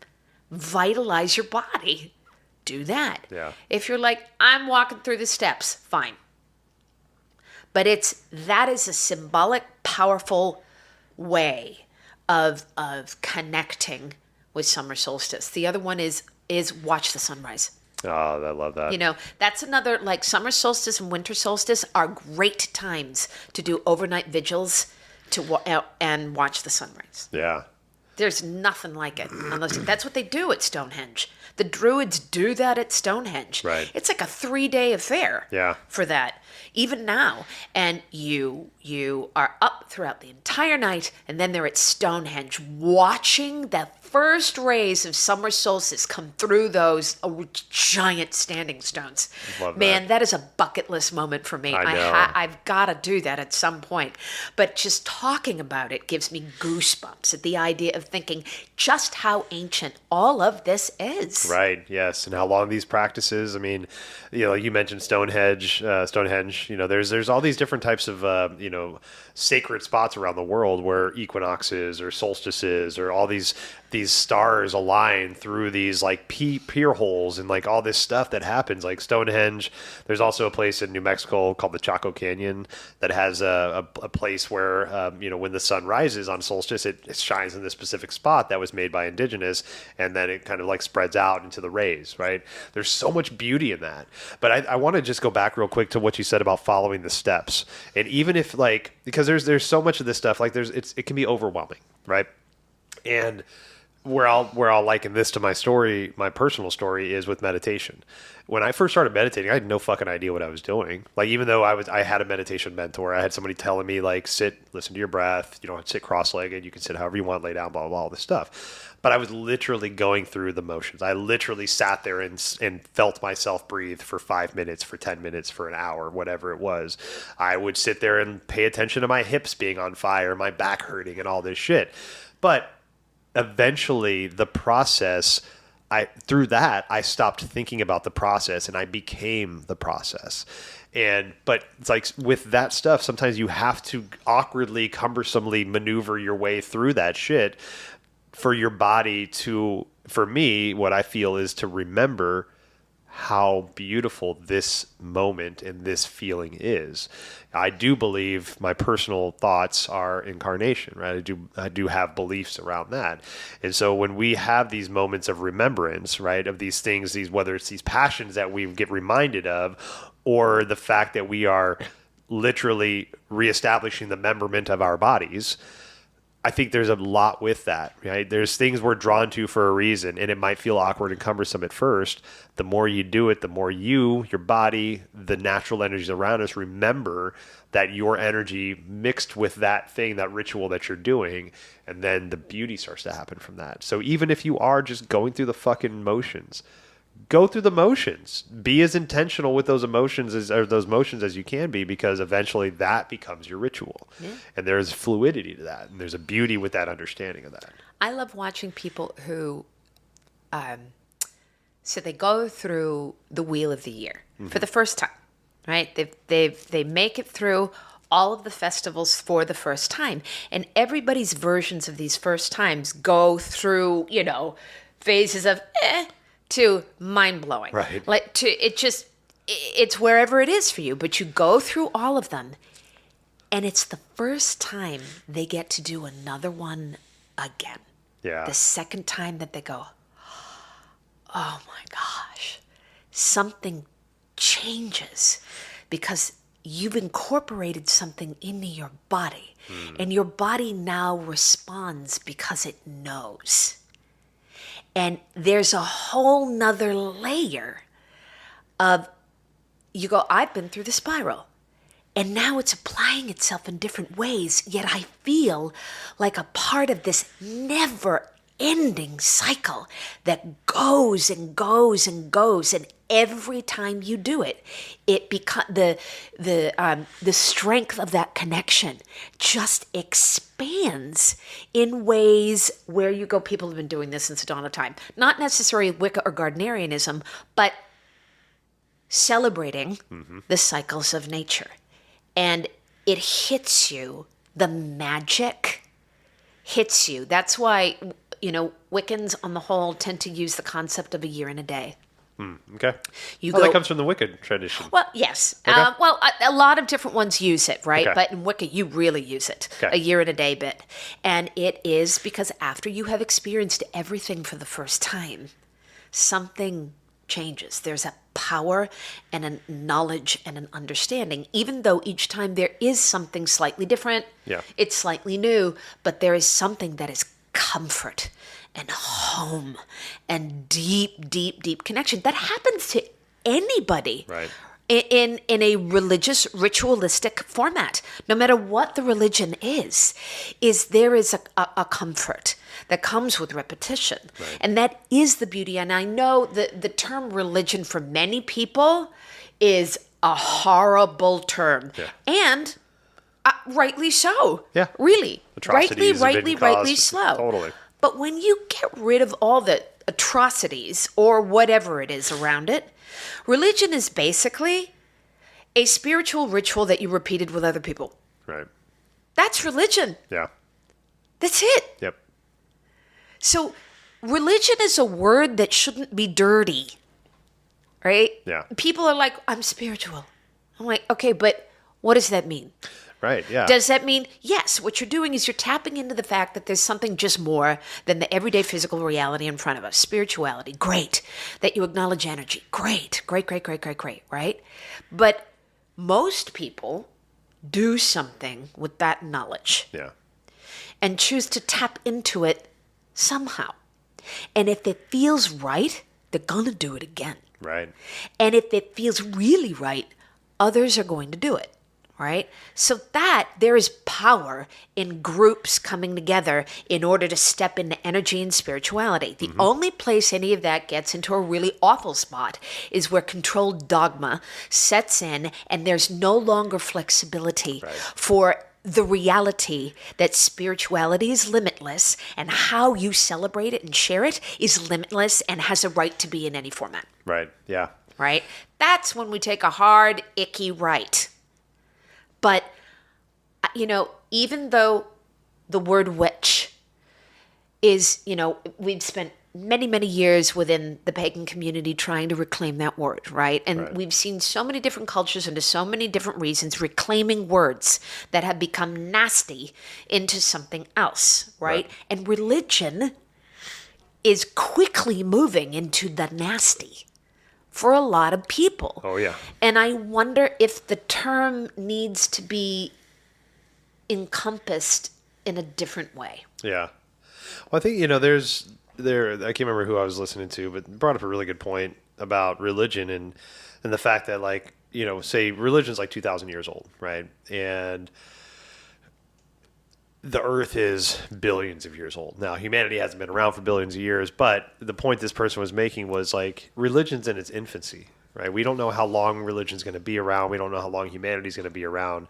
Speaker 2: vitalize your body, do that. Yeah. If you're like, I'm walking through the steps, fine. But that is a symbolic, powerful way of connecting with summer solstice. The other one is watch the sunrise.
Speaker 1: Oh, I love that.
Speaker 2: You know, that's another, like, summer solstice and winter solstice are great times to do overnight vigils and watch the sunrise. Yeah. There's nothing like it. That's what they do at Stonehenge. The Druids do that at Stonehenge. Right. It's like a 3-day affair for that, even now. And you are up throughout the entire night, and then they're at Stonehenge watching the first rays of summer solstice come through those giant standing stones. Love Man, that is a bucket list moment for me.
Speaker 1: I know.
Speaker 2: I've got to do that at some point. But just talking about it gives me goosebumps at the idea of thinking just how ancient all of this is.
Speaker 1: Right. Yes. And how long these practices. I mean, you mentioned Stonehenge. There's all these different types of sacred spots around the world where equinoxes or solstices or all these stars align through these like pier holes and like all this stuff that happens, like Stonehenge. There's also a place in New Mexico called the Chaco Canyon that has a place where when the sun rises on solstice, it shines in this specific spot that was made by indigenous, and then it kind of like spreads out into the rays. Right? There's so much beauty in that. But I want to just go back real quick to what you said about following the steps, and even if because there's so much of this stuff, like it can be overwhelming, right? And where I'll liken this to my story, my personal story, is with meditation. When I first started meditating, I had no fucking idea what I was doing. Like, even though I had a meditation mentor, I had somebody telling me, like, sit, listen to your breath, sit cross-legged, you can sit however you want, lay down, blah, blah, blah, all this stuff. But I was literally going through the motions. I literally sat there and felt myself breathe for 5 minutes, for 10 minutes, for an hour, whatever it was. I would sit there and pay attention to my hips being on fire, my back hurting, and all this shit. But eventually the process, through that, I stopped thinking about the process and I became the process. But it's like with that stuff, sometimes you have to awkwardly, cumbersomely maneuver your way through that shit for your body to, for me, what I feel is to remember how beautiful this moment and this feeling is. I do believe my personal thoughts are incarnation, right? I do have beliefs around that. And so when we have these moments of remembrance, right, of these things, whether it's these passions that we get reminded of, or the fact that we are literally reestablishing the memberment of our bodies, I think there's a lot with that, right? There's things we're drawn to for a reason, and it might feel awkward and cumbersome at first. The more you do it, the more your body, the natural energies around us remember that your energy mixed with that thing, that ritual that you're doing, and then the beauty starts to happen from that. So even if you are just going through the fucking motions, go through the motions. Be as intentional with those emotions as you can be, because eventually that becomes your ritual. Yeah. And there's fluidity to that, and there's a beauty with that understanding of that.
Speaker 2: I love watching people who, so they go through the wheel of the year for the first time, right? They make it through all of the festivals for the first time, and everybody's versions of these first times go through, phases of to mind-blowing.
Speaker 1: Right.
Speaker 2: It's wherever it is for you, but you go through all of them, and it's the first time they get to do another one again.
Speaker 1: Yeah.
Speaker 2: The second time that they go, oh my gosh, something changes because you've incorporated something into your body, and your body now responds because it knows. And there's a whole nother layer of, you go, I've been through the spiral, and now it's applying itself in different ways, yet I feel like a part of this never-ending cycle that goes and goes and goes, and every time you do it, the strength of that connection just expands in ways where you go, people have been doing this since the dawn of time. Not necessarily Wicca or Gardnerianism, but celebrating the cycles of nature. And it hits you. The magic hits you. That's why, Wiccans on the whole tend to use the concept of a year and a day.
Speaker 1: Okay. That comes from the Wicca tradition.
Speaker 2: Well, yes.
Speaker 1: Okay.
Speaker 2: A lot of different ones use it, right?
Speaker 1: Okay.
Speaker 2: But in Wicca, you really use it.
Speaker 1: Okay.
Speaker 2: A year and a day bit. And it is because after you have experienced everything for the first time, something changes. There's a power and a knowledge and an understanding, even though each time there is something slightly different.
Speaker 1: Yeah.
Speaker 2: It's slightly new, but there is something that is comfort and home and deep, deep, deep connection that happens to anybody.
Speaker 1: Right.
Speaker 2: In a religious, ritualistic format, no matter what the religion is there is a comfort that comes with repetition.
Speaker 1: Right.
Speaker 2: And that is the beauty. And I know that the term religion for many people is a horrible term.
Speaker 1: Yeah.
Speaker 2: And rightly so.
Speaker 1: Yeah.
Speaker 2: Really.
Speaker 1: Atrocities
Speaker 2: Rightly so.
Speaker 1: Totally.
Speaker 2: But when you get rid of all the atrocities or whatever it is around it, religion is basically a spiritual ritual that you repeated with other people.
Speaker 1: Right.
Speaker 2: That's religion.
Speaker 1: Yeah.
Speaker 2: That's it.
Speaker 1: Yep.
Speaker 2: So religion is a word that shouldn't be dirty, right?
Speaker 1: Yeah.
Speaker 2: People are like, I'm spiritual. I'm like, okay, but what does that mean?
Speaker 1: Right, yeah.
Speaker 2: Does that mean, yes, what you're doing is you're tapping into the fact that there's something just more than the everyday physical reality in front of us. Spirituality, great. That you acknowledge energy, great, right? But most people do something with that knowledge
Speaker 1: Yeah.
Speaker 2: and choose to tap into it somehow. And if it feels right, they're going to do it again.
Speaker 1: Right.
Speaker 2: And if it feels really right, others are going to do it. Right? So that there is power in groups coming together in order to step into energy and spirituality. The only place any of that gets into a really awful spot is where controlled dogma sets in and there's no longer flexibility for the reality that spirituality is limitless and how you celebrate it and share it is limitless and has a right to be in any format.
Speaker 1: Right. Yeah.
Speaker 2: Right? That's when we take a hard, icky right. But, even though the word witch is, we've spent many, many years within the pagan community trying to reclaim that word, right? And we've seen so many different cultures and so many different reasons reclaiming words that have become nasty into something else, right? And religion is quickly moving into the nasty for a lot of people.
Speaker 1: Oh, yeah.
Speaker 2: And I wonder if the term needs to be encompassed in a different way.
Speaker 1: Yeah. Well, I think, I can't remember who I was listening to, but brought up a really good point about religion and the fact that, say religion's 2,000 years old, right? And the earth is billions of years old. Now, humanity hasn't been around for billions of years, but the point this person was making was religion's in its infancy, right? We don't know how long religion's going to be around. We don't know how long humanity's going to be around,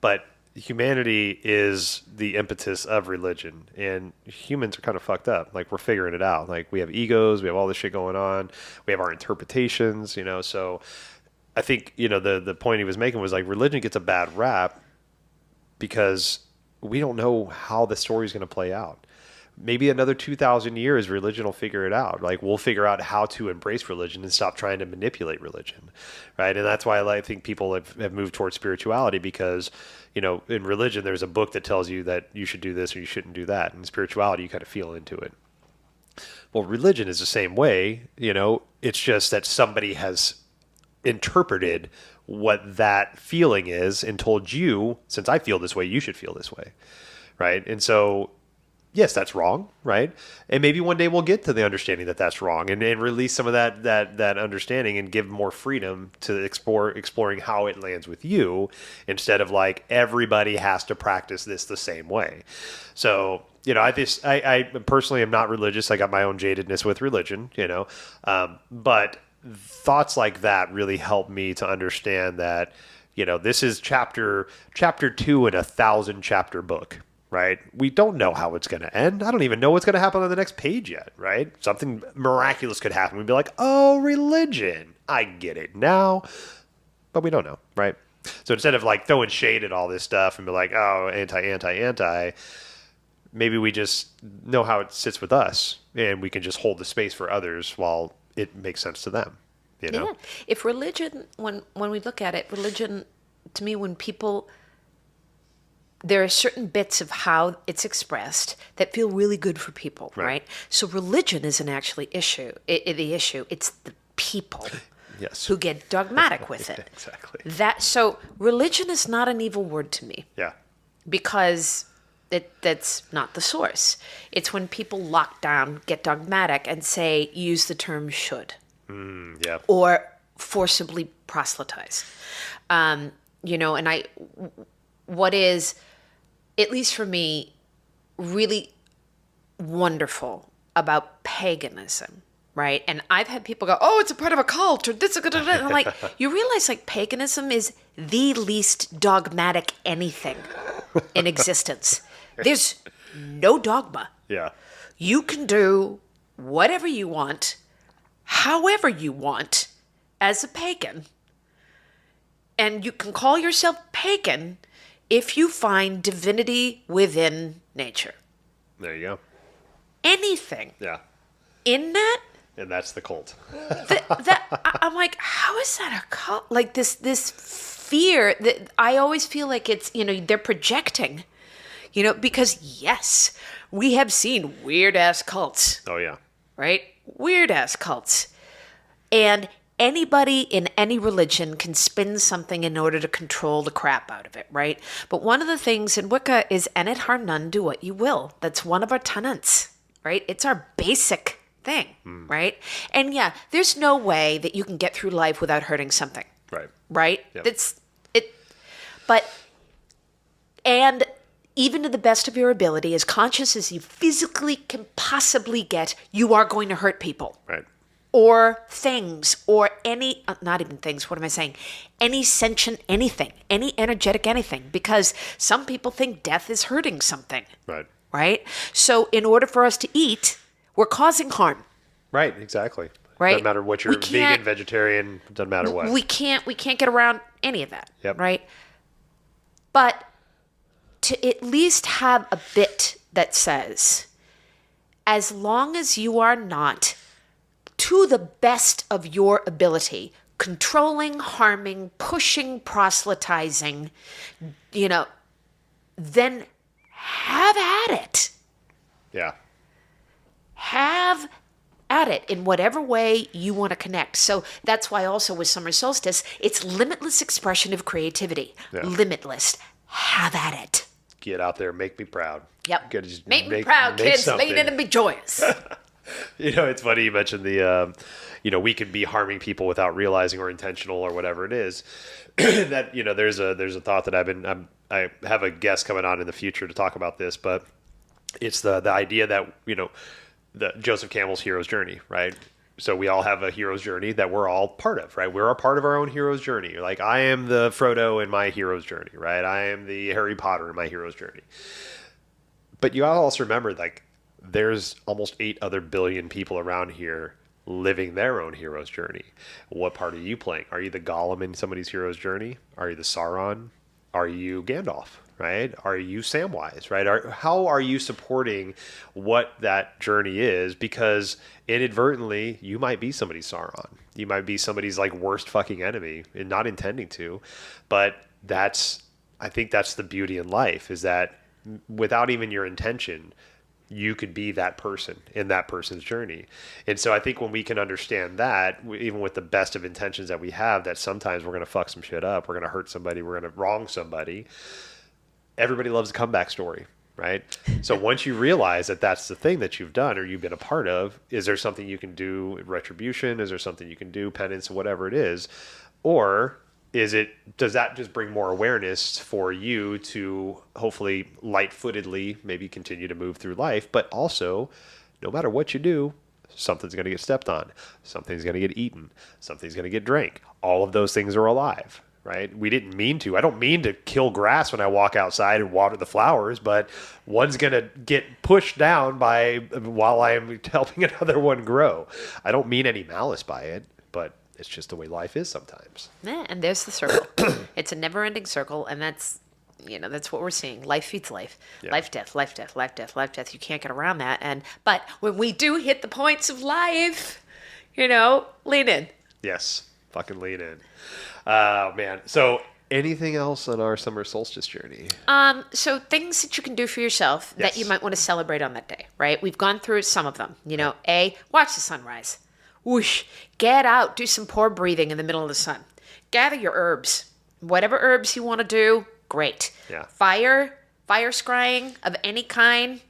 Speaker 1: but humanity is the impetus of religion, and humans are kind of fucked up. We're figuring it out. We have egos, we have all this shit going on. We have our interpretations, so I think, the point he was making was religion gets a bad rap because we don't know how the story is going to play out. Maybe another 2,000 years, religion will figure it out. We'll figure out how to embrace religion and stop trying to manipulate religion, right? And that's why I think people have moved towards spirituality because, in religion, there's a book that tells you that you should do this or you shouldn't do that. In spirituality, you kind of feel into it. Well, religion is the same way. It's just that somebody has interpreted what that feeling is and told you, since I feel this way, you should feel this way, right? And so, yes, that's wrong, right? And maybe one day we'll get to the understanding that that's wrong and release some of that understanding and give more freedom to exploring how it lands with you instead of everybody has to practice this the same way. So, I personally am not religious. I got my own jadedness with religion, but thoughts like that really help me to understand that, this is chapter 2 in a 1,000-chapter book, right? We don't know how it's going to end. I don't even know what's going to happen on the next page yet, right? Something miraculous could happen. We'd be like, oh, religion. I get it now. But we don't know, right? So instead of throwing shade at all this stuff and be like, oh, anti, maybe we just know how it sits with us and we can just hold the space for others while it makes sense to them,
Speaker 2: Yeah. If religion, when we look at it, religion, to me, there are certain bits of how it's expressed that feel really good for people, right? So religion isn't actually the issue. It's the people who get dogmatic with it.
Speaker 1: Exactly.
Speaker 2: So religion is not an evil word to me.
Speaker 1: Yeah.
Speaker 2: Because that's not the source. It's when people lock down, get dogmatic, and use the term should. Or forcibly proselytize. What is, at least for me, really wonderful about paganism, right? And I've had people go, oh, it's a part of a cult, or this, and I'm like, you realize paganism is the least dogmatic anything in existence. There's no dogma.
Speaker 1: Yeah.
Speaker 2: You can do whatever you want, however you want, as a pagan. And you can call yourself pagan if you find divinity within nature.
Speaker 1: There you go.
Speaker 2: Anything.
Speaker 1: Yeah.
Speaker 2: In that.
Speaker 1: And that's the cult.
Speaker 2: I'm like, how is that a cult? This fear that I always feel like it's, they're projecting. Because yes, we have seen weird ass cults.
Speaker 1: Oh, yeah.
Speaker 2: Right? Weird ass cults. And anybody in any religion can spin something in order to control the crap out of it, right? But one of the things in Wicca is, and it harm none, do what you will. That's one of our tenets, right? It's our basic thing, right? And yeah, there's no way that you can get through life without hurting something,
Speaker 1: Right.
Speaker 2: right?
Speaker 1: Yep.
Speaker 2: That's it. But, and even to the best of your ability, as conscious as you physically can possibly get, you are going to hurt people.
Speaker 1: Right.
Speaker 2: Or things, or any, not even things, what am I saying? Any sentient anything, any energetic anything, because some people think death is hurting something.
Speaker 1: Right.
Speaker 2: Right? So in order for us to eat, we're causing harm.
Speaker 1: Right, exactly.
Speaker 2: Right?
Speaker 1: Doesn't matter what you're vegan, vegetarian, doesn't matter what.
Speaker 2: We can't get around any of that.
Speaker 1: Yep.
Speaker 2: Right? But to at least have a bit that says, as long as you are not, to the best of your ability, controlling, harming, pushing, proselytizing, then have at it.
Speaker 1: Yeah.
Speaker 2: Have at it in whatever way you want to connect. So that's why also with Summer Solstice, it's limitless expression of creativity. Yeah. Limitless. Have at it.
Speaker 1: Get out there, make me proud.
Speaker 2: Yep. Make me proud, kids. Lean in and be joyous.
Speaker 1: It's funny you mentioned the, we could be harming people without realizing or intentional or whatever it is. That, there's a thought that I have a guest coming on in the future to talk about this, but it's the idea that, the Joseph Campbell's hero's journey, right? So we all have a hero's journey that we're all part of, right? We're a part of our own hero's journey. Like I am the Frodo in my hero's journey, right? I am the Harry Potter in my hero's journey. But you also remember, like, there's almost 8 other billion people around here living their own hero's journey. What part are you playing? Are you the Gollum in somebody's hero's journey? Are you the Sauron? Are you Gandalf, right? Are you Samwise, right? How are you supporting what that journey is? Because inadvertently, you might be somebody's Sauron. You might be somebody's like worst fucking enemy and not intending to. But I think that's the beauty in life, is that without even your intention, you could be that person in that person's journey. And so I think when we can understand that, even with the best of intentions that we have, that sometimes we're going to fuck some shit up, we're going to hurt somebody, we're going to wrong somebody. Everybody loves a comeback story, right? So once you realize that that's the thing that you've done or you've been a part of, is there something you can do, retribution? Is there something you can do, penance, whatever it is? Or does that just bring more awareness for you to hopefully light-footedly maybe continue to move through life, but also no matter what you do, something's going to get stepped on, something's going to get eaten, something's going to get drank. All of those things are alive, right? We didn't mean to. I don't mean to kill grass when I walk outside and water the flowers, but one's going to get pushed down while I am helping another one grow. I don't mean any malice by it, but it's just the way life is sometimes.
Speaker 2: Yeah, and there's the circle. It's a never-ending circle, and that's what we're seeing. Life feeds life. Yeah. Life, death, life, death, life, death, life, death. You can't get around that. But when we do hit the points of life, lean in.
Speaker 1: Yes, fucking lean in. Man. So anything else on our summer solstice journey?
Speaker 2: So things that you can do for yourself that you might want to celebrate on that day, right? We've gone through some of them. Watch the sunrise. Whoosh, get out, do some pour breathing in the middle of the sun. Gather your herbs. Whatever herbs you want to do, great.
Speaker 1: Yeah.
Speaker 2: Fire scrying of any kind,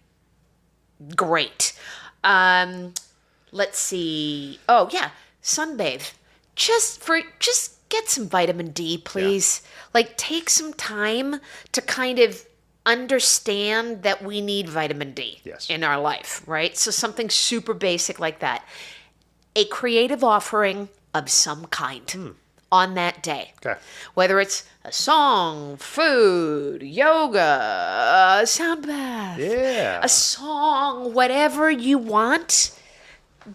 Speaker 2: great. Let's see. Oh, yeah, sunbathe. Just get some vitamin D, please. Yeah. Like, take some time to kind of understand that we need vitamin D in our life, right? So something super basic like that. A creative offering of some kind on that day. Okay. Whether it's a song, food, yoga, a sound bath, a song, whatever you want,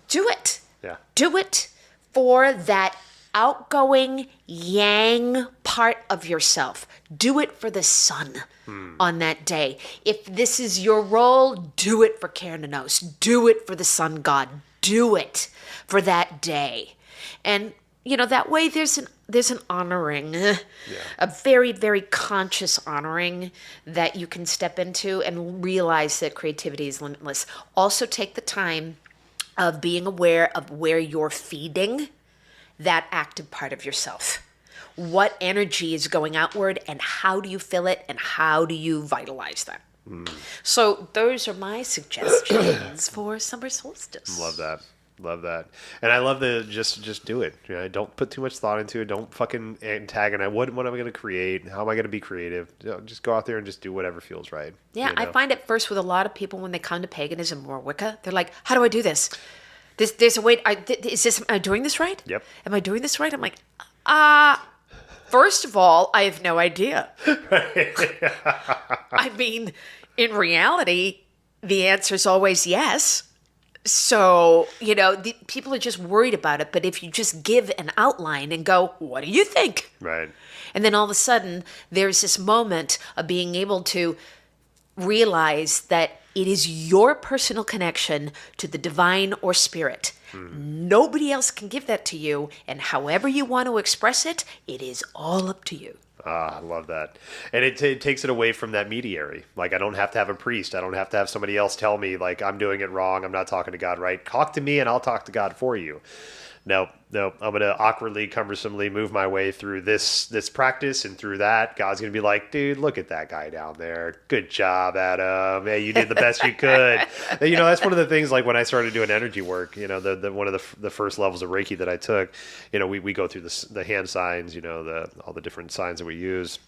Speaker 2: do it. Yeah. Do it for that outgoing yang part of yourself. Do it for the sun on that day. If this is your role, do it for Kernanos. Do it for the sun god. Do it for that day. And, that way there's an honoring, a very, very conscious honoring that you can step into and realize that creativity is limitless. Also take the time of being aware of where you're feeding that active part of yourself. What energy is going outward and how do you fill it and how do you vitalize that? So those are my suggestions for summer solstice.
Speaker 1: Love that. Love that. And I love the just do it. You know, don't put too much thought into it. Don't fucking antagonize. What am I going to create? How am I going to be creative? You know, just go out there and just do whatever feels right.
Speaker 2: Yeah,
Speaker 1: you know?
Speaker 2: I find at first with a lot of people when they come to paganism or Wicca, they're like, "How do I do this? There's a way. Am I doing this right?
Speaker 1: Yep.
Speaker 2: Am I doing this right?" I'm like, first of all, I have no idea. I mean, in reality, the answer is always yes. So, people are just worried about it. But if you just give an outline and go, what do you think?
Speaker 1: Right.
Speaker 2: And then all of a sudden, there's this moment of being able to realize that it is your personal connection to the divine or spirit. Nobody else can give that to you. And however you want to express it, it is all up to you.
Speaker 1: I love that. And it takes it away from that mediary. Like, I don't have to have a priest. I don't have to have somebody else tell me, like, I'm doing it wrong. I'm not talking to God right. Talk to me and I'll talk to God for you. No, I'm going to awkwardly, cumbersomely move my way through this practice and through that. God's going to be like, dude, look at that guy down there. Good job, Adam. Hey, you did the best you could. That's one of the things, like when I started doing energy work, the one of the first levels of Reiki that I took, we go through the hand signs, all the different signs that we use.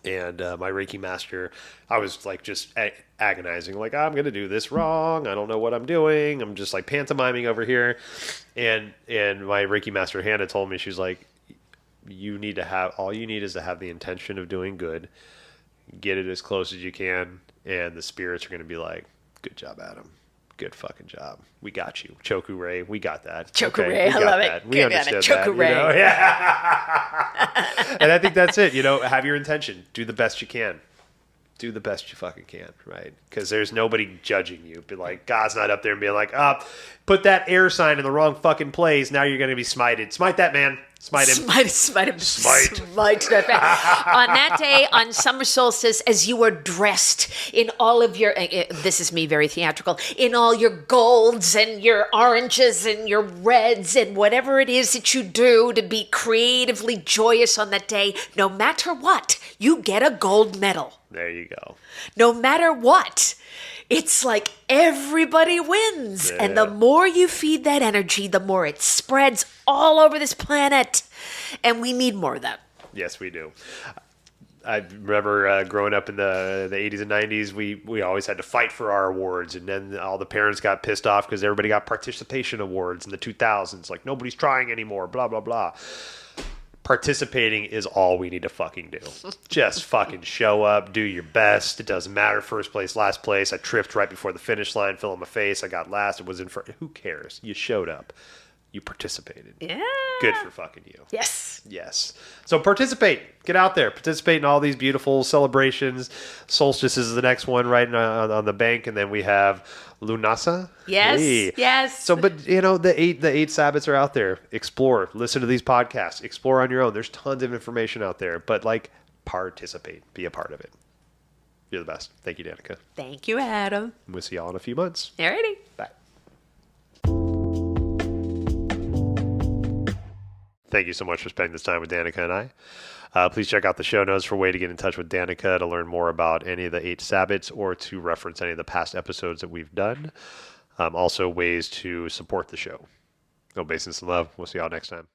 Speaker 1: And my Reiki master, I was like just agonizing, like, I'm going to do this wrong. I don't know what I'm doing. I'm just like pantomiming over here. And my Reiki master, Hannah, told me, she's like, all you need is to have the intention of doing good. Get it as close as you can. And the spirits are going to be like, good job, Adam. Good fucking job. We got you. Choku Ray, we got that.
Speaker 2: Choku Ray, I love it.
Speaker 1: We understood that.
Speaker 2: Choku Ray.
Speaker 1: Yeah. And I think that's it. Have your intention. Do the best you can. Do the best you fucking can, right? Because there's nobody judging you. But like, God's not up there and being like, put that air sign in the wrong fucking place. Now you're going to be smited. Smite that man. Smite him.
Speaker 2: Smite him. Smite that man. On that day, on summer solstice, as you are dressed in all of your, this is me very theatrical, in all your golds and your oranges and your reds and whatever it is that you do to be creatively joyous on that day, no matter what, you get a gold medal.
Speaker 1: There you go.
Speaker 2: No matter what. It's like everybody wins. Yeah. And the more you feed that energy, the more it spreads all over this planet. And we need more of that.
Speaker 1: Yes, we do. I remember growing up in the 80s and 90s, we always had to fight for our awards. And then all the parents got pissed off because everybody got participation awards in the 2000s. Like, nobody's trying anymore, blah, blah, blah. Participating is all we need to fucking do. Just fucking show up, do your best. It doesn't matter first place, last place. I tripped right before the finish line, fell on my face. I got last. It was in front. Who cares? You showed up. You participated.
Speaker 2: Yeah.
Speaker 1: Good for fucking you.
Speaker 2: Yes.
Speaker 1: Yes. So participate. Get out there. Participate in all these beautiful celebrations. Solstice is the next one right on the bank, and then we have Lunasa.
Speaker 2: Yes.
Speaker 1: Hey.
Speaker 2: Yes.
Speaker 1: So, but the eight Sabbats are out there. Explore. Listen to these podcasts. Explore on your own. There's tons of information out there. But participate. Be a part of it. You're the best. Thank you, Danica.
Speaker 2: Thank you, Adam.
Speaker 1: We'll see y'all in a few months.
Speaker 2: Alrighty.
Speaker 1: Bye. Thank you so much for spending this time with Danica and I. Please check out the show notes for a way to get in touch with Danica to learn more about any of the 8 Sabbats or to reference any of the past episodes that we've done. Also, ways to support the show. Obeisance and love. We'll see y'all next time.